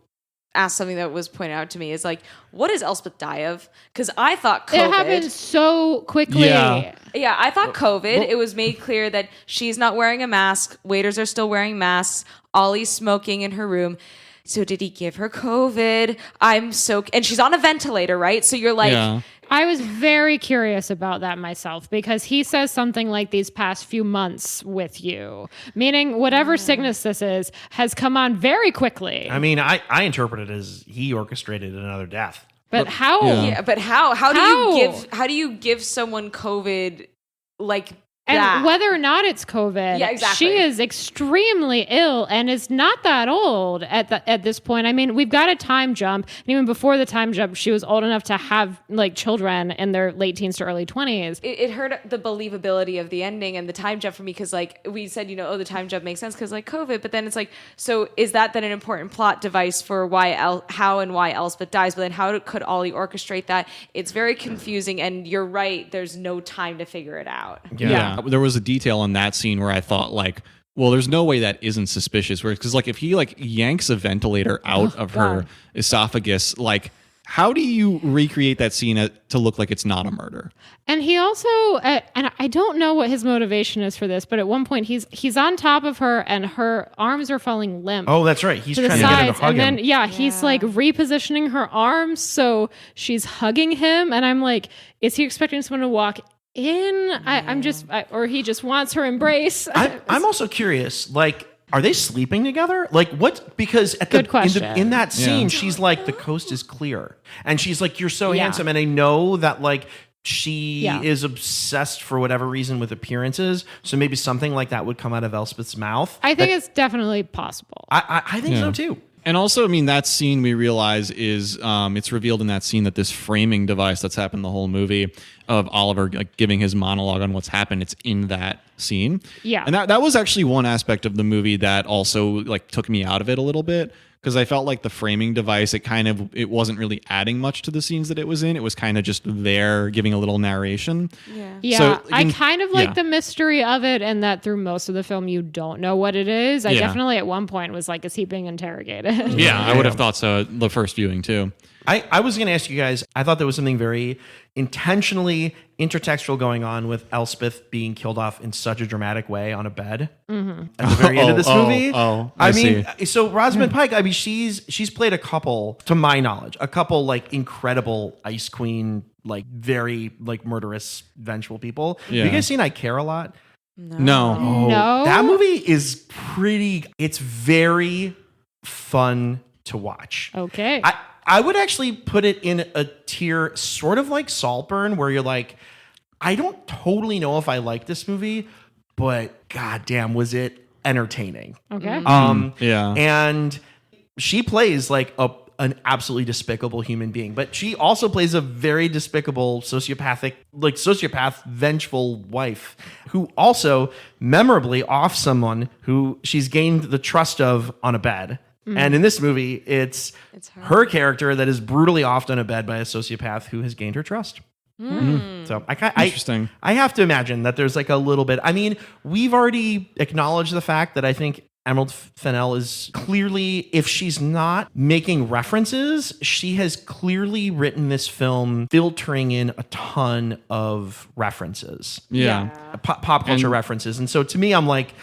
ask something that was pointed out to me is like, what does Elspeth die of? Because I thought COVID. It happened so quickly. Yeah, I thought COVID. It was made clear that she's not wearing a mask. Waiters are still wearing masks. Ollie's smoking in her room. so did he give her COVID? And she's on a ventilator, right? So you're like, Yeah. I was very curious about that myself because he says something like these past few months with you, meaning whatever sickness this is has come on very quickly. I mean, I interpret it as he orchestrated another death. But how? Yeah. yeah, but how do you give someone COVID like And that? whether or not it's COVID, Yeah, exactly. she is extremely ill and is not that old at this point. I mean, we've got a time jump. And even before the time jump, she was old enough to have like children in their late teens to early 20s. It hurt the believability of the ending and the time jump for me because like we said, the time jump makes sense because like COVID, but then it's like, so is that then an important plot device for how and why Elspeth dies? But then how could Ollie orchestrate that? It's very confusing, and you're right. There's no time to figure it out. Yeah. There was a detail in that scene where I thought like, well, there's no way that isn't suspicious. Because like if he like yanks a ventilator out of her esophagus, like how do you recreate that scene to look like it's not a murder? And he also, and I don't know what his motivation is for this, but at one point he's on top of her and her arms are falling limp. Oh, that's right. He's To the trying to get her to sides, hug and him. then he's like repositioning her arms so she's hugging him, and I'm like, is he expecting someone to walk in? Or he just wants her embrace. I'm also curious, like, are they sleeping together? Like, what? Because at Good question. in that scene, Yeah. she's like, the coast is clear. And she's like, you're so Yeah. handsome. And I know that, like, she Yeah. is obsessed for whatever reason with appearances. So maybe something like that would come out of Elspeth's mouth. I think it's definitely possible. I think so, too. And also, I mean, that scene we realize is it's revealed in that scene that this framing device that's happened the whole movie of Oliver like giving his monologue on what's happened, it's in that scene. Yeah. And that was actually one aspect of the movie that also like took me out of it a little bit, because I felt like the framing device, it wasn't really adding much to the scenes that it was in. It was kind of just there giving a little narration. Yeah, So, I in- kind of like yeah. the mystery of it, and that through most of the film you don't know what it is. I definitely at one point was like, is he being interrogated? Yeah, I would have thought so the first viewing too. I was going to ask you guys, I thought there was something very intentionally intertextual going on with Elspeth being killed off in such a dramatic way on a bed at the very end of this movie. I mean, see. so Rosamund Pike, I mean, she's played a couple, to my knowledge, like incredible Ice Queen, like very like murderous, vengeful people. Have Yeah. you guys seen I Care a Lot? No. No. That movie is it's very fun to watch. Okay. I would actually put it in a tier sort of like Saltburn, where you're like, I don't totally know if I like this movie, but goddamn, was it entertaining? Okay. Yeah. And she plays like an absolutely despicable human being, but she also plays a very despicable sociopath, vengeful wife who also memorably off someone who she's gained the trust of on a bed. And in this movie, it's her character that is brutally offed on a bed by a sociopath who has gained her trust. So Interesting. I have to imagine that there's like a little bit. I mean, we've already acknowledged the fact that I think Emerald Fennell is clearly, if she's not making references, she has clearly written this film filtering in a ton of references, Yeah. pop culture references. And so to me, I'm like,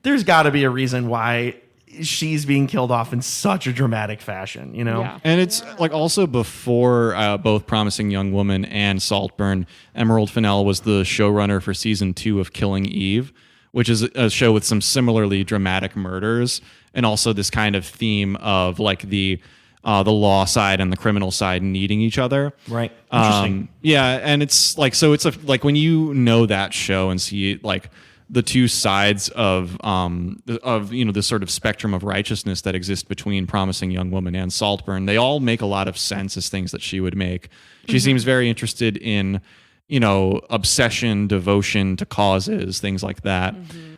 there's got to be a reason why she's being killed off in such a dramatic fashion, you know? Yeah. And it's like also before both Promising Young Woman and Saltburn, Emerald Fennell was the showrunner for season 2 of Killing Eve, which is a show with some similarly dramatic murders and also this kind of theme of like the law side and the criminal side needing each other. Right. Interesting. Yeah, and it's like, so it's like when you know that show and see like the two sides of this sort of spectrum of righteousness that exists between Promising Young Woman and Saltburn, they all make a lot of sense as things that she would make. She seems very interested in, obsession, devotion to causes, things like that.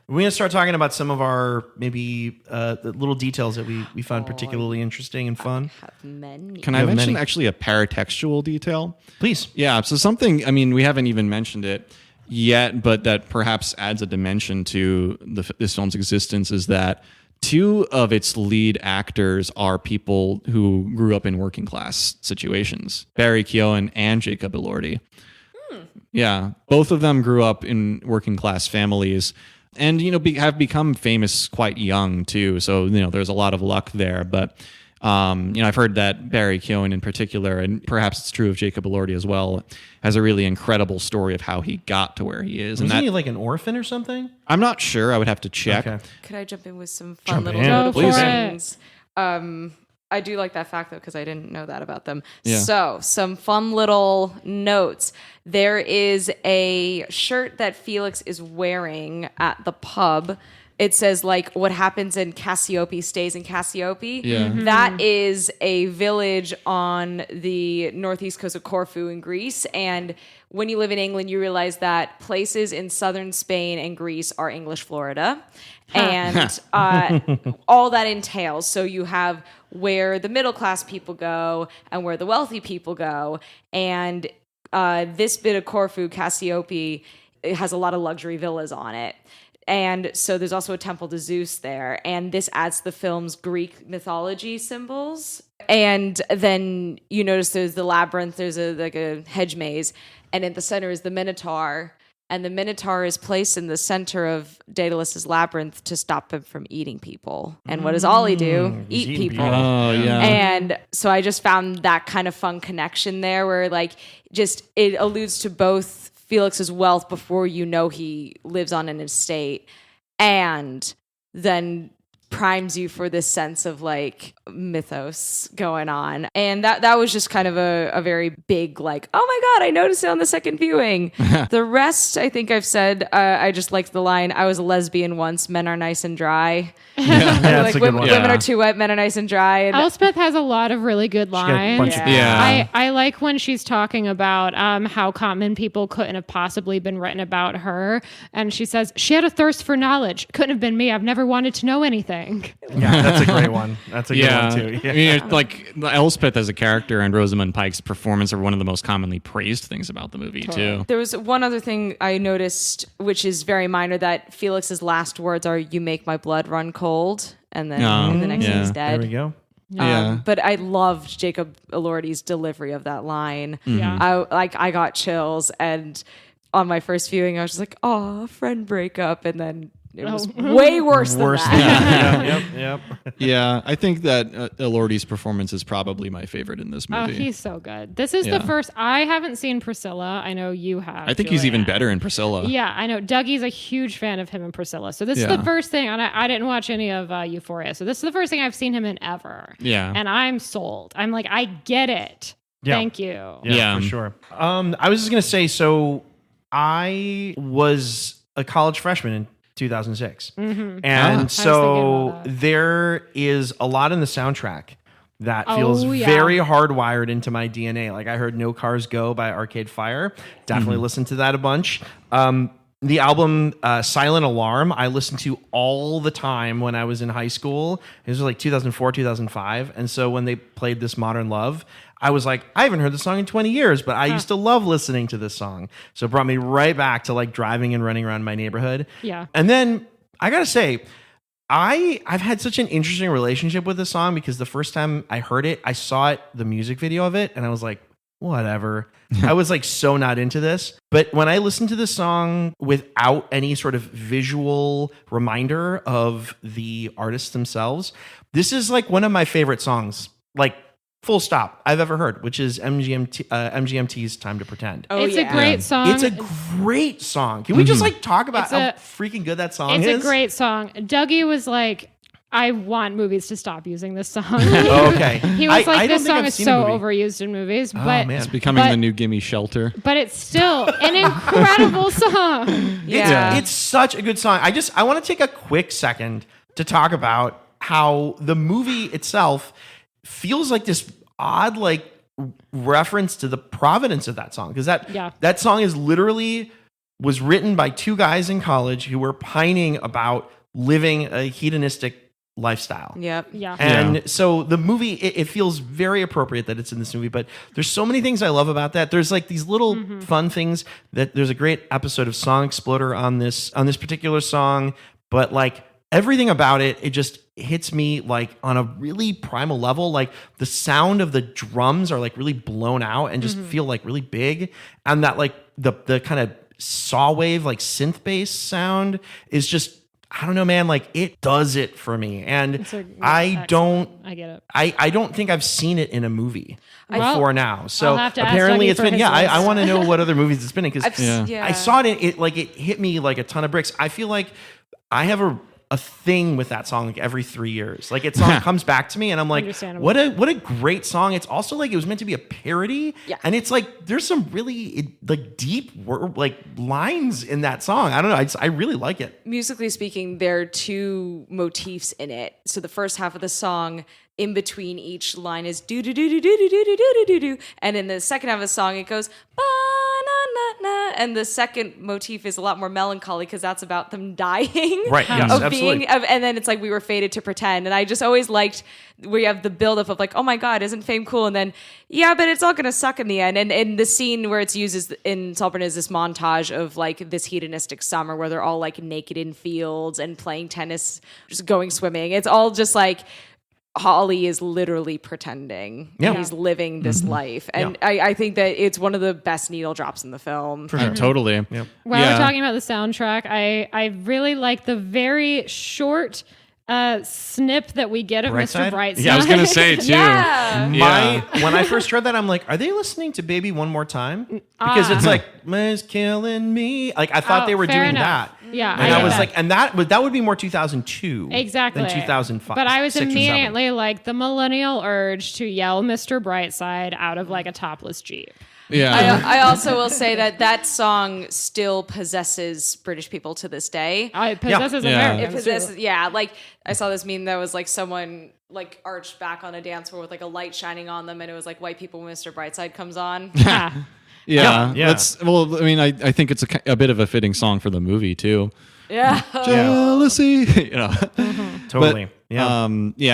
We're going to start talking about some of our maybe the little details that we found particularly interesting and fun. Have many. Can I have mention many. actually a paratextual detail? Please. Yeah, so something, I mean, we haven't even mentioned it yet, but that perhaps adds a dimension to this film's existence is that 2 of its lead actors are people who grew up in working class situations. Barry Keoghan and Jacob Elordi. Yeah, both of them grew up in working class families and, have become famous quite young too. So, there's a lot of luck there. But I've heard that Barry Keoghan in particular, and perhaps it's true of Jacob Elordi as well, has a really incredible story of how he got to where he is. Isn't he like an orphan or something? I'm not sure. I would have to check. Okay. Could I jump in with some fun Jump little in. notable Go for things? I do like that fact, though, because I didn't know that about them. Yeah. So, some fun little notes. There is a shirt that Felix is wearing at the pub. It says, like, what happens in Cassiope stays in Cassiope. Yeah. Mhm. That is a village on the northeast coast of Corfu in Greece. And when you live in England, you realize that places in southern Spain and Greece are English Florida. And all that entails. So you have where the middle class people go and where the wealthy people go. And this bit of Corfu, Cassiope, it has a lot of luxury villas on it. And so there's also a temple to Zeus there. And this adds to the film's Greek mythology symbols. And then you notice there's the labyrinth, there's a hedge maze. And in the center is the Minotaur. And the Minotaur is placed in the center of Daedalus's labyrinth to stop him from eating people. And what does Ollie do? He's Eat eating people. people. Oh, yeah. And so I just found that kind of fun connection there where like just it alludes to both Felix's wealth before you know he lives on an estate and then primes you for this sense of like mythos going on. And that was just kind of a very big like, oh my God, I noticed it on the second viewing. The rest, I think I've said, I just liked the line, I was a lesbian once, men are nice and dry. Yeah, that's a good one. Women are too wet, men are nice and dry. And Elspeth has a lot of really good got a lines. bunch of- Yeah. I like when she's talking about how common people couldn't have possibly been written about her. And she says, she had a thirst for knowledge. Couldn't have been me. I've never wanted to know anything. Yeah, that's a great one. That's a good one too. Yeah. I mean, like Elspeth as a character and Rosamund Pike's performance are one of the most commonly praised things about the movie too. There was one other thing I noticed, which is very minor, that Felix's last words are, you make my blood run cold. And then Oh, the next thing yeah. he's dead. There we go. Yeah. But I loved Jacob Elordi's delivery of that line. Yeah. I got chills, and on my first viewing, I was just like, "Oh, friend breakup," and then it was way worse than Worse that. than that. Yep. Yeah, I think that Elordi's performance is probably my favorite in this Oh, movie. he's so good. This is Yeah. the first. I haven't seen Priscilla. I know you have. I think he's even Julian. better in Priscilla. Yeah, I know. Dougie's a huge fan of him and Priscilla. So this is Yeah. the first thing, and I didn't watch any of Euphoria. So this is the first thing I've seen him in ever. Yeah. And I'm sold. I'm like, I get it. Yeah. Thank you. Yeah. For sure. I was just gonna say, so I was a college freshman in 2006, and I was so thinking about there is a lot in the soundtrack that feels Oh, yeah. very hardwired into my DNA. Like I heard "No Cars Go" by Arcade Fire. Definitely listened to that a bunch. The album Silent Alarm, I listened to all the time when I was in high school. It was like 2004, 2005. And so when they played this Modern Love, I was like, I haven't heard the song in 20 years, but I used to love listening to this song. So it brought me right back to like driving and running around my neighborhood. Yeah. And then I got to say, I've had such an interesting relationship with this song because the first time I heard it, I saw it, the music video of it, and I was like, whatever. I was like so not into this. But when I listened to this song without any sort of visual reminder of the artists themselves, this is like one of my favorite songs, like full stop, I've ever heard, which is MGMT's Time to Pretend. Oh, It's yeah. a great song. It's a great song. Can we just like talk about It's how a- freaking good that song It's is? a great song. Dougie was like, I want movies to stop using this song. Oh, okay. He was I like, don't this think song I've is seen so the movie. overused in movies, Oh, but man. It's becoming But- the new Gimme Shelter. but it's still an incredible song. Yeah. It's such a good song. I want to take a quick second to talk about how the movie itself feels like this odd like reference to the provenance of that song, because that song is literally was written by two guys in college who were pining about living a hedonistic lifestyle. Yep. Yeah. And so the movie, it feels very appropriate that it's in this movie, but there's so many things I love about that. There's like these little fun things that there's a great episode of Song Exploder on this particular song, but like everything about it, it just hits me like on a really primal level. Like the sound of the drums are like really blown out and just feel like really big. And that like the kind of saw wave, like synth bass sound is just I don't know, man, like it does it for me. And I get it. I don't think I've seen it in a movie before now. So I'll have to ask apparently Dougie it's for been, his I list. want to know what other movies it's been in because Yeah. I saw it, it hit me like a ton of bricks. I feel like I have a thing with that song like every 3 years. Like it song comes back to me and I'm like, Understandable. what a great song. It's also like it was meant to be a parody. Yeah. And it's like there's some really like deep like lines in that song. I don't know. I really like it. Musically speaking, there are two motifs in it. So the first half of the song, in between each line is do do do do do do do do do do do, and in the second half of the song it goes ba na na na, and the second motif is a lot more melancholy because that's about them dying, Right, yes, of absolutely. being, and then it's like we were fated to pretend, and I just always liked where you have the buildup of like, oh my god, isn't fame cool, and then yeah, but it's all gonna suck in the end, and the scene where it's used is in Saltburn is this montage of like this hedonistic summer where they're all like naked in fields and playing tennis, just going swimming. It's all just like Holly is literally pretending. Yeah. He's living this life. And I think that it's one of the best needle drops in the film. Totally. Yep. While we're talking about the soundtrack, I really like the very short snip that we get of Brightside? Mr. Brightside. Yeah, I was gonna say too. Yeah. When I first heard that, I'm like, are they listening to Baby One More Time? Because it's like, "Miss killing me." Like I thought they were fair doing enough. that. Yeah, And I I get was that. like, and that would be more 2002 Exactly. than 2005. But I was 6 or 7. immediately like the millennial urge to yell Mr. Brightside out of like a topless Jeep. Yeah. I also will say that song still possesses British people to this day. It possesses Yeah. It Americans. possesses, yeah. Like I saw this meme that was like someone like arched back on a dance floor with like a light shining on them, and it was like white people when Mr. Brightside comes on. Yeah. Yeah. Yeah. That's, well, I mean, I think it's a bit of a fitting song for the movie too. Yeah. Jealousy. You know. Totally. But, yeah,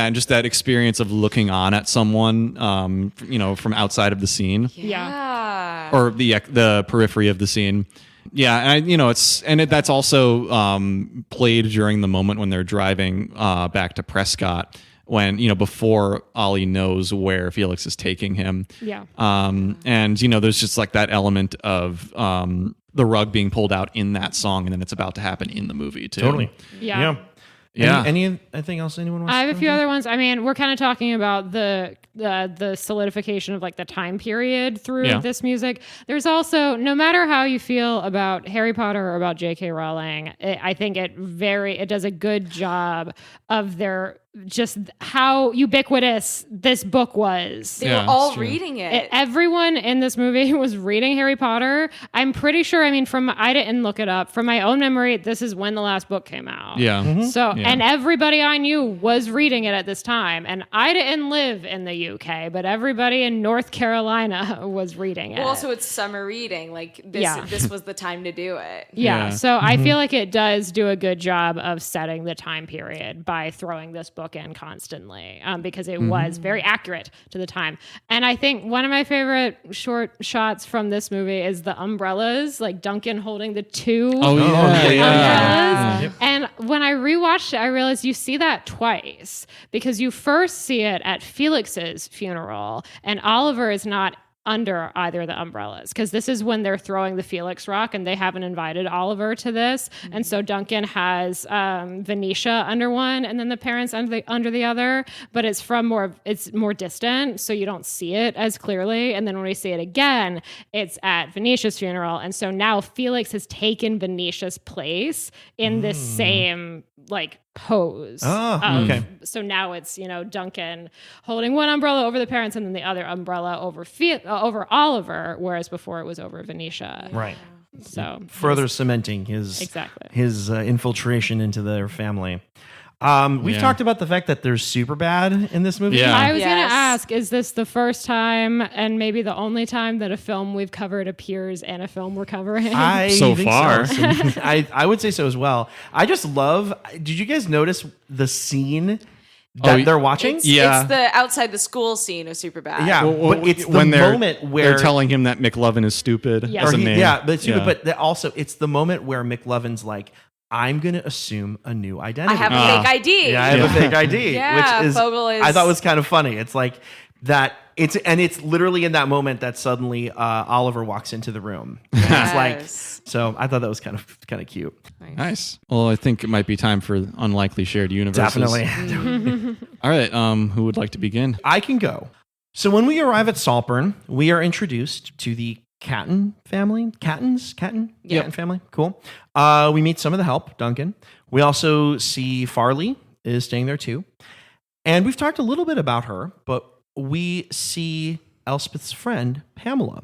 and just that experience of looking on at someone, from outside of the scene Yeah. or the periphery of the scene. Yeah, and that's also played during the moment when they're driving back to Prescott, when before Ollie knows where Felix is taking him. Yeah. And there's just like that element of the rug being pulled out in that song, and then it's about to happen in the movie too. Totally. Yeah. Yeah. Anything else anyone wants I to have a few other ones. I mean, we're kind of talking about the solidification of like the time period through this music. There's also, no matter how you feel about Harry Potter or about J.K. Rowling, I think it does a good job of their just how ubiquitous this book was. They Yeah, were all it's true. reading it. Everyone in this movie was reading Harry Potter. I'm pretty sure, I didn't look it up. From my own memory, this is when the last book came out. Yeah. So, Yeah. and everybody I knew was reading it at this time. And I didn't live in the UK, but everybody in North Carolina was reading it. Well, also it's summer reading. Like this was the time to do it. Yeah. Yeah. So I feel like it does do a good job of setting the time period by throwing this book in constantly, because it was very accurate to the time. And I think one of my favorite short shots from this movie is the umbrellas, like Duncan holding the two Oh yeah. umbrellas. And when I rewatched it, I realized you see that twice, because you first see it at Felix's funeral, and Oliver is not under either of the umbrellas, because this is when they're throwing the Felix rock and they haven't invited Oliver to this. And so Duncan has Venetia under one and then the parents under the other, but it's more distant, so you don't see it as clearly. And then when we see it again, it's at Venetia's funeral, and so now Felix has taken Venetia's place in this same like pose. Okay. So now it's, Duncan holding one umbrella over the parents and then the other umbrella over Oliver, whereas before it was over Venetia. Right. So Further cementing his infiltration into their family. We've talked about the fact that there's Superbad in this movie. Yeah. I was going to Yes. ask, is this the first time and maybe the only time that a film we've covered appears in a film we're covering? I So think far. so. I would say so as well. I just love. Did you guys notice the scene that they're watching? It's Yeah. the outside the school scene of Superbad. Yeah, Well, but it's the when moment where they're telling him that McLovin is stupid Yeah. as or a he- name. yeah, but stupid. But also, it's the moment where McLovin's like, "I'm going to assume a new identity. I have a fake ID. Yeah, I have a fake ID." Yeah, which is Fogel is- I thought was kind of funny. It's like that it's literally in that moment that suddenly Oliver walks into the room. And it's like, so I thought that was kind of cute. Nice. Well, I think it might be time for unlikely shared universes. Definitely. All right. Who would like to begin? I can go. So when we arrive at Saltburn, we are introduced to the Catton family. Catton family. Cool. We meet some of the help, Duncan. We also see Farley is staying there too. And we've talked a little bit about her, but we see Elspeth's friend, Pamela.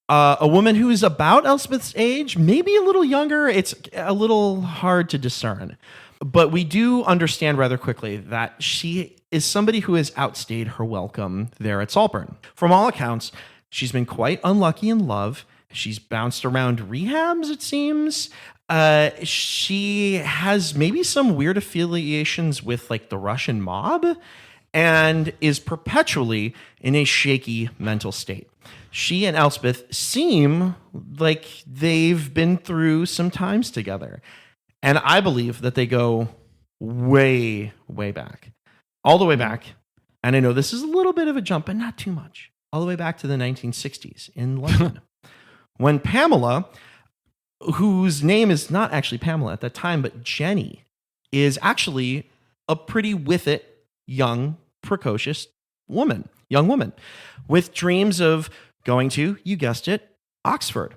A woman who is about Elspeth's age, maybe a little younger. It's a little hard to discern. But we do understand rather quickly that she is somebody who has outstayed her welcome there at Saltburn. From all accounts, she's been quite unlucky in love. She's bounced around rehabs, it seems. She has maybe some weird affiliations with like the Russian mob and is perpetually in a shaky mental state. She and Elspeth seem like they've been through some times together. And I believe that they go way, way back. All the way back. And I know this is a little bit of a jump, but not too much. All the way back to the 1960s in London. When Pamela, whose name is not actually Pamela at that time, but Jenny, is actually a pretty with it, young, precocious young woman, with dreams of going to, you guessed it, Oxford.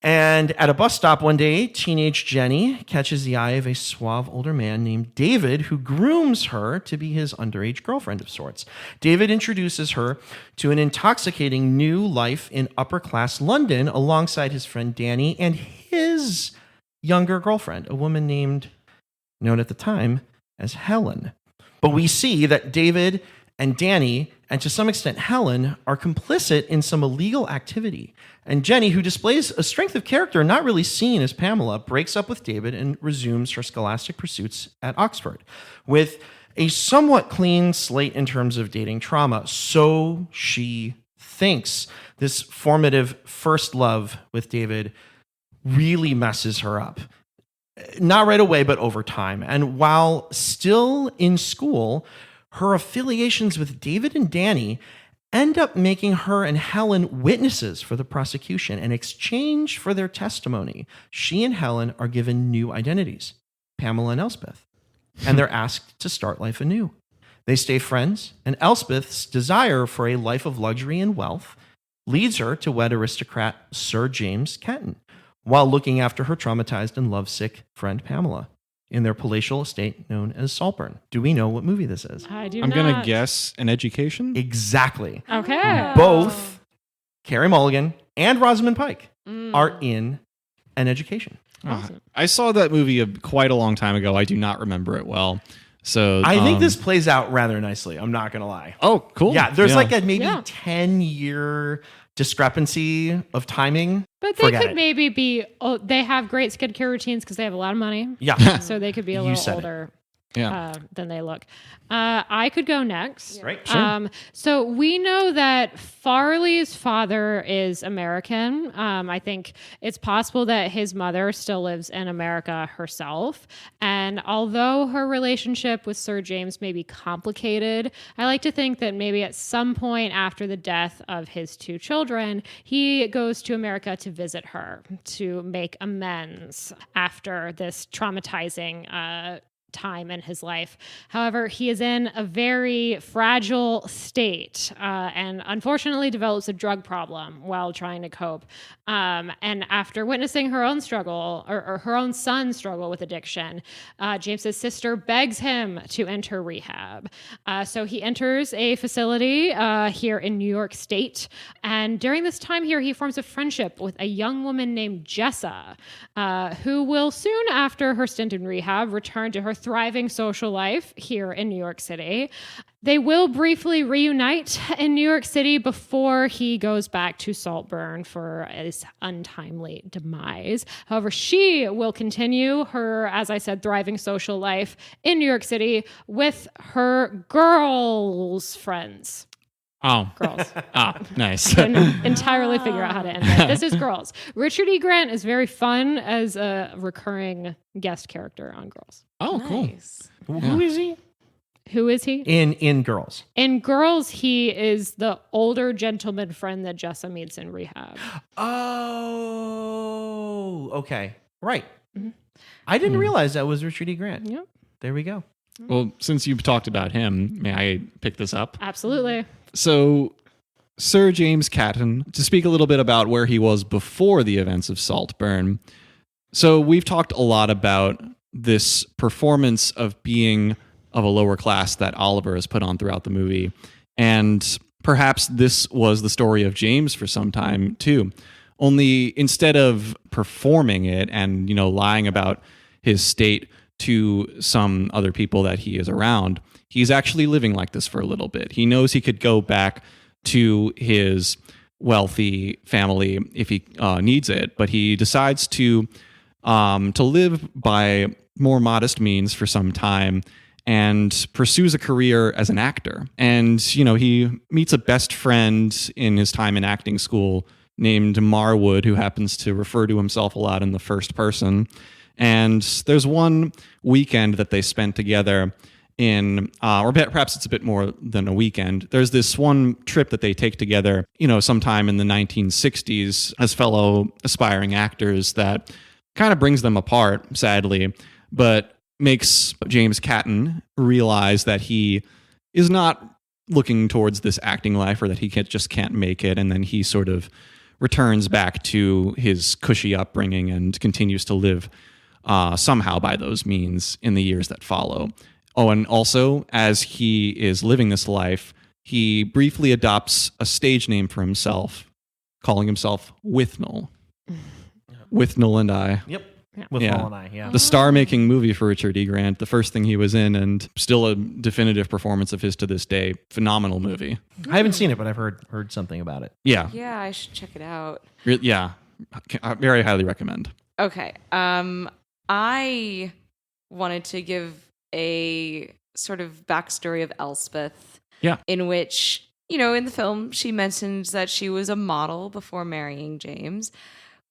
And at a bus stop one day, teenage Jenny catches the eye of a suave older man named David, who grooms her to be his underage girlfriend of sorts. David introduces her to an intoxicating new life in upper-class London alongside his friend Danny and his younger girlfriend, a woman known at the time as Helen. But we see that David and Danny, and to some extent Helen, are complicit in some illegal activity. And Jenny, who displays a strength of character not really seen as Pamela, breaks up with David and resumes her scholastic pursuits at Oxford with a somewhat clean slate in terms of dating trauma. So she thinks. This formative first love with David really messes her up. Not right away, but over time. And while still in school, her affiliations with David and Danny end up making her and Helen witnesses for the prosecution. In exchange for their testimony, she and Helen are given new identities, Pamela and Elspeth, and they're asked to start life anew. They stay friends, and Elspeth's desire for a life of luxury and wealth leads her to wed aristocrat Sir James Catton, while looking after her traumatized and lovesick friend Pamela in their palatial estate known as Saltburn. Do we know what movie this is? I'm going to guess An Education. Exactly. Okay. Both Carey Mulligan and Rosamund Pike are in An Education. Awesome. I saw that movie quite a long time ago. I do not remember it well. So I think this plays out rather nicely. I'm not going to lie. Oh, cool. Yeah, there's like a maybe 10-year discrepancy of timing. But they could maybe be, they have great skincare routines because they have a lot of money. Yeah. So they could be a little older than they look. I could go next. Right, sure. So we know that Farley's father is American. I think it's possible that his mother still lives in America herself. And although her relationship with Sir James may be complicated, I like to think that maybe at some point after the death of his two children, he goes to America to visit her to make amends after this traumatizing time in his life. However, he is in a very fragile state and unfortunately develops a drug problem while trying to cope. And after witnessing her own struggle or her own son's struggle with addiction, James's sister begs him to enter rehab. So he enters a facility here in New York State. And during this time here, he forms a friendship with a young woman named Jessa, who will soon after her stint in rehab return to her thriving social life here in New York City. They will briefly reunite in New York City before he goes back to Saltburn for his untimely demise. However, she will continue her, as I said, thriving social life in New York City with her girls' friends. Oh. Girls. Nice. I couldn't entirely figure out how to end it. This is Girls. Richard E. Grant is very fun as a recurring guest character on Girls. Oh, cool. Nice. Who is he? Who is he? In Girls. In Girls, he is the older gentleman friend that Jessa meets in rehab. Oh, okay. Right. I didn't realize that was Richard E. Grant. Yep. There we go. Well, since you've talked about him, may I pick this up? Absolutely. So, Sir James Caton, to speak a little bit about where he was before the events of Saltburn. So, we've talked a lot about this performance of being of a lower class that Oliver has put on throughout the movie. And perhaps this was the story of James for some time, too. Only instead of performing it and, lying about his state to some other people that he is around, he's actually living like this for a little bit. He knows he could go back to his wealthy family if he needs it, but he decides to live by more modest means for some time and pursues a career as an actor. And, he meets a best friend in his time in acting school named Marwood, who happens to refer to himself a lot in the first person. And there's one weekend that they spent together in, or perhaps it's a bit more than a weekend. There's this one trip that they take together, sometime in the 1960s as fellow aspiring actors that kind of brings them apart, sadly, but makes James Caton realize that he is not looking towards this acting life, or that he just can't make it. And then he sort of returns back to his cushy upbringing and continues to live somehow by those means in the years that follow. Oh, and also, as he is living this life, he briefly adopts a stage name for himself, calling himself Withnell. Withnell and I. Yep. Yeah. With Yeah. Paul and I, yeah. The star-making movie for Richard E. Grant, the first thing he was in, and still a definitive performance of his to this day. Phenomenal movie. I haven't seen it, but I've heard something about it. Yeah. Yeah, I should check it out. Yeah. I very highly recommend. Okay. I wanted to give a sort of backstory of Elspeth. Yeah. In which, in the film, she mentions that she was a model before marrying James.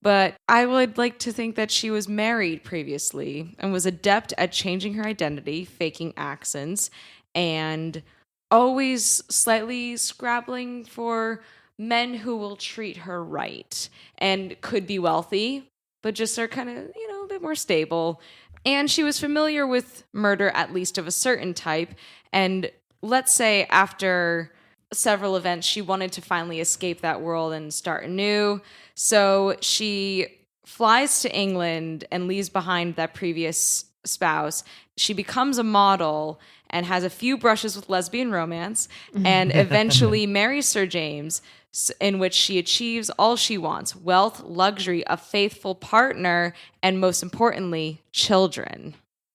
But I would like to think that she was married previously and was adept at changing her identity, faking accents, and always slightly scrabbling for men who will treat her right and could be wealthy, but just are kind of, a bit more stable. And she was familiar with murder, at least of a certain type. And let's say after several events, she wanted to finally escape that world and start anew. So she flies to England and leaves behind that previous spouse. She becomes a model and has a few brushes with lesbian romance and eventually marries Sir James, in which she achieves all she wants: wealth, luxury, a faithful partner, and most importantly, children.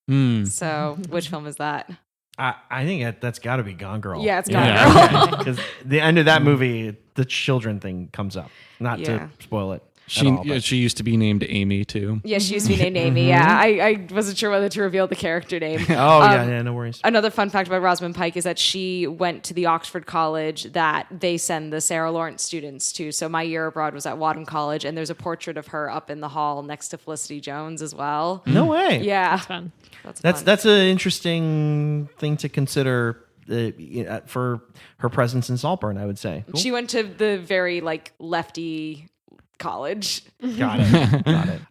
So which film is that? I think that's got to be Gone Girl. Yeah, it's Gone Girl. Because the end of that movie, the children thing comes up. Not to spoil it. She used to be named Amy, too. Yeah, she used to be named Amy. Yeah, I wasn't sure whether to reveal the character name. No worries. Another fun fact about Rosamund Pike is that she went to the Oxford College that they send the Sarah Lawrence students to. So my year abroad was at Wadham College, and there's a portrait of her up in the hall next to Felicity Jones as well. No way. Yeah. That's fun. That's an interesting thing to consider for her presence in Saltburn, I would say. Cool. She went to the very lefty college. Got it.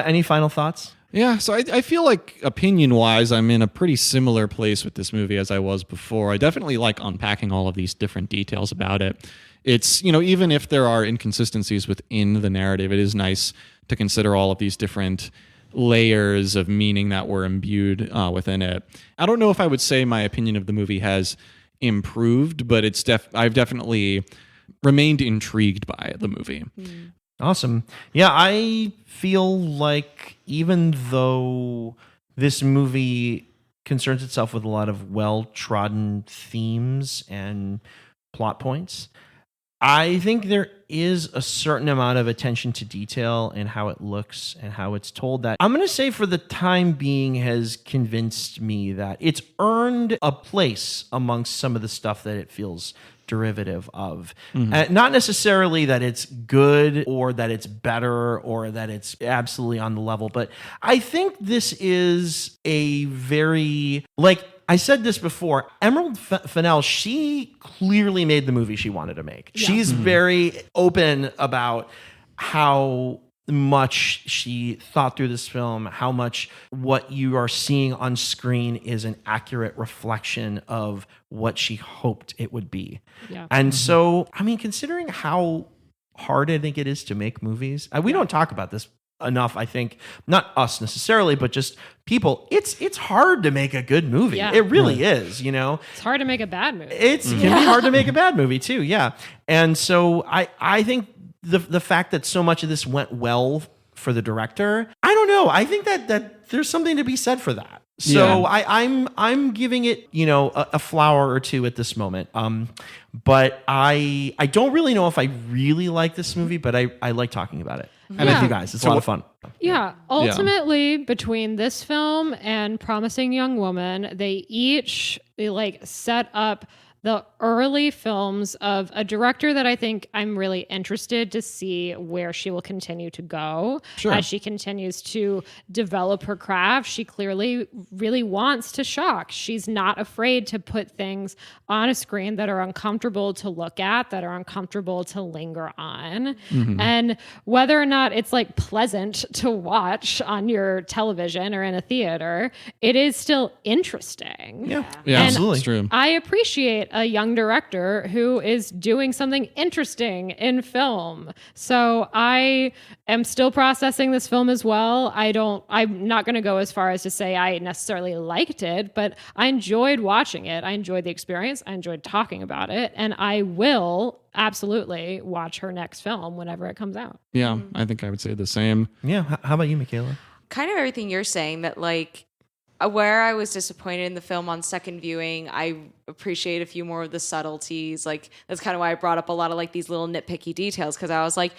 Any final thoughts? Yeah, so I feel like opinion-wise, I'm in a pretty similar place with this movie as I was before. I definitely like unpacking all of these different details about it. It's, even if there are inconsistencies within the narrative, it is nice to consider all of these different layers of meaning that were imbued within it. I don't know if I would say my opinion of the movie has improved, but I've definitely remained intrigued by the movie. Awesome. Yeah, I feel like even though this movie concerns itself with a lot of well-trodden themes and plot points, I think there is a certain amount of attention to detail in how it looks and how it's told that I'm going to say for the time being has convinced me that it's earned a place amongst some of the stuff that it feels derivative of. Not necessarily that it's good or that it's better or that it's absolutely on the level, but I think this is a very, I said this before. Emerald Fennell, she clearly made the movie she wanted to make. Yeah. She's very open about how much she thought through this film, how much what you are seeing on screen is an accurate reflection of what she hoped it would be. Yeah. And so, I mean, considering how hard I think it is to make movies, we don't talk about this enough, I think, not us necessarily, but just people. It's hard to make a good movie. Yeah. It really is, you know. It's hard to make a bad movie. It can be hard to make a bad movie too, yeah. And so I think the fact that so much of this went well for the director, I don't know. I think that there's something to be said for that. So I'm giving it, you know, a flower or two at this moment. But I don't really know if I really like this movie, but I like talking about it. And with you guys, it's a lot of fun. Yeah. Ultimately, between this film and Promising Young Woman, they set up the early films of a director that I think I'm really interested to see where she will continue to go as she continues to develop her craft. She clearly really wants to shock. She's not afraid to put things on a screen that are uncomfortable to look at, that are uncomfortable to linger on. Mm-hmm. And whether or not it's like pleasant to watch on your television or in a theater, it is still interesting. Yeah, And absolutely. It's true. I appreciate a young director who is doing something interesting in film. So I am still processing this film as well. I'm not going to go as far as to say I necessarily liked it, but I enjoyed watching it. I enjoyed the experience. I enjoyed talking about it. And I will absolutely watch her next film whenever it comes out. Yeah, I think I would say the same. Yeah. How about you, Michaela? Kind of everything you're saying, that like where I was disappointed in the film on second viewing, I appreciate a few more of the subtleties. Like that's kind of why I brought up a lot of like these little nitpicky details, because I was like,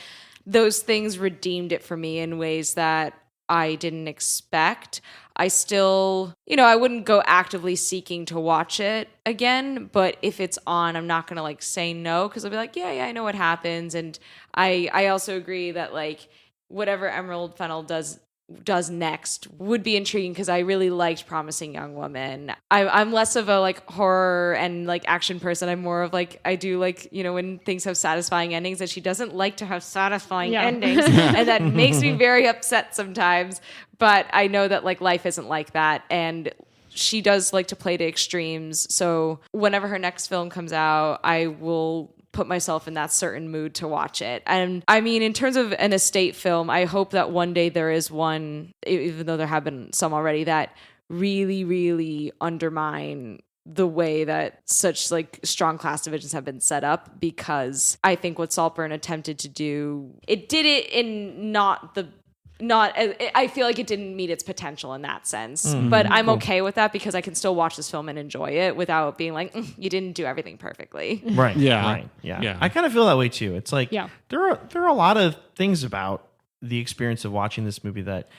those things redeemed it for me in ways that I didn't expect. I still, I wouldn't go actively seeking to watch it again, but if it's on, I'm not going to like say no, because I'll be like, yeah, I know what happens. And I also agree that like whatever Emerald Fennell does next would be intriguing, because I really liked Promising Young Woman. I'm less of a like horror and like action person. I'm more of like, I do like, when things have satisfying endings, and she doesn't like to have satisfying endings. And that makes me very upset sometimes. But I know that like life isn't like that. And she does like to play to extremes. So whenever her next film comes out, I will put myself in that certain mood to watch it. And I mean, in terms of an estate film, I hope that one day there is one, even though there have been some already, that really, really undermine the way that such like strong class divisions have been set up, because I think what Saltburn attempted to do, it did it in I feel like it didn't meet its potential in that sense, but I'm okay with that, because I can still watch this film and enjoy it without being like, you didn't do everything perfectly. Right. Yeah. Right. Yeah. I kind of feel that way too. It's like there are a lot of things about the experience of watching this movie that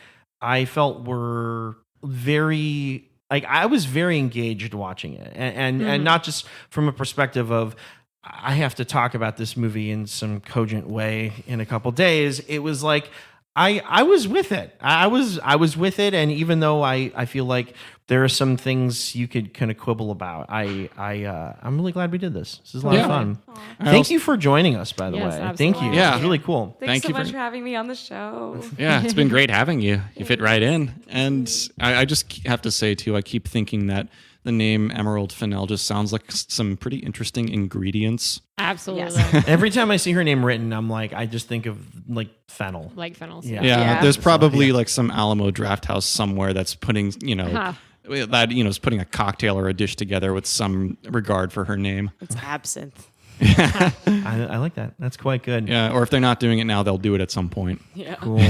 I felt were very, like, I was very engaged watching it, and not just from a perspective of I have to talk about this movie in some cogent way in a couple days. It was like I was with it. I was with it, and even though I feel like there are some things you could kind of quibble about, I'm really glad we did this. This is a lot of fun. Thank you for joining us, by the way. Absolutely. Thank you. Yeah. It's really cool. Thanks so much for having me on the show. Yeah, it's been great having you. You fit right in. And I just have to say, too, I keep thinking that the name Emerald Fennell just sounds like some pretty interesting ingredients. Absolutely. Yes. Every time I see her name written, I'm like, I just think of like fennel. Like fennels. Yeah. There's probably like some Alamo draft house somewhere that's putting, is putting a cocktail or a dish together with some regard for her name. It's absinthe. I like that. That's quite good. Yeah, or if they're not doing it now, they'll do it at some point. Yeah. Cool.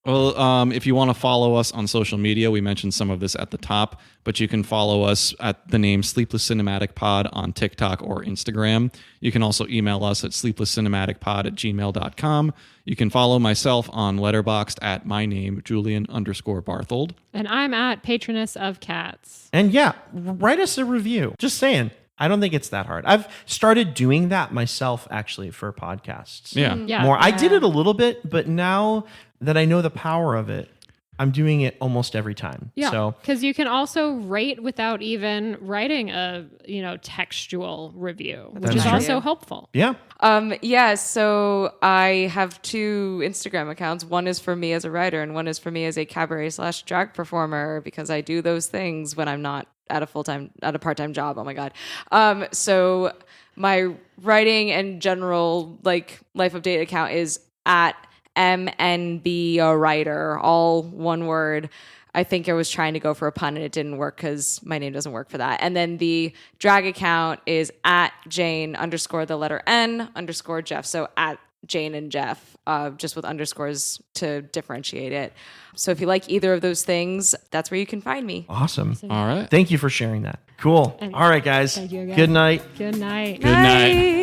Well, if you want to follow us on social media, we mentioned some of this at the top, but you can follow us at the name Sleepless Cinematic Pod on TikTok or Instagram. You can also email us at sleeplesscinematicpod@gmail.com. You can follow myself on Letterboxd at my name, Julian_Barthold. And I'm at Patroness of Cats. And write us a review. Just saying. I don't think it's that hard. I've started doing that myself, actually, for podcasts. Yeah. More. I did it a little bit, but now that I know the power of it, I'm doing it almost every time. Yeah, So because you can also rate without even writing a textual review, which That's is true. also helpful. yeah. So I have 2 Instagram accounts. One is for me as a writer, and one is for me as a cabaret/drag performer, because I do those things when I'm not at a part-time job. Oh my God. So my writing and general life update account is at MNB a writer, all one word. I think I was trying to go for a pun and it didn't work because my name doesn't work for that. And then the drag account is at Jane_N_Jeff. So at Jane and Jeff, just with underscores to differentiate it. So if you like either of those things, that's where you can find me. Awesome. All right. Thank you for sharing that. Cool. All right, guys. Thank you again. Good night. Good night. Good night.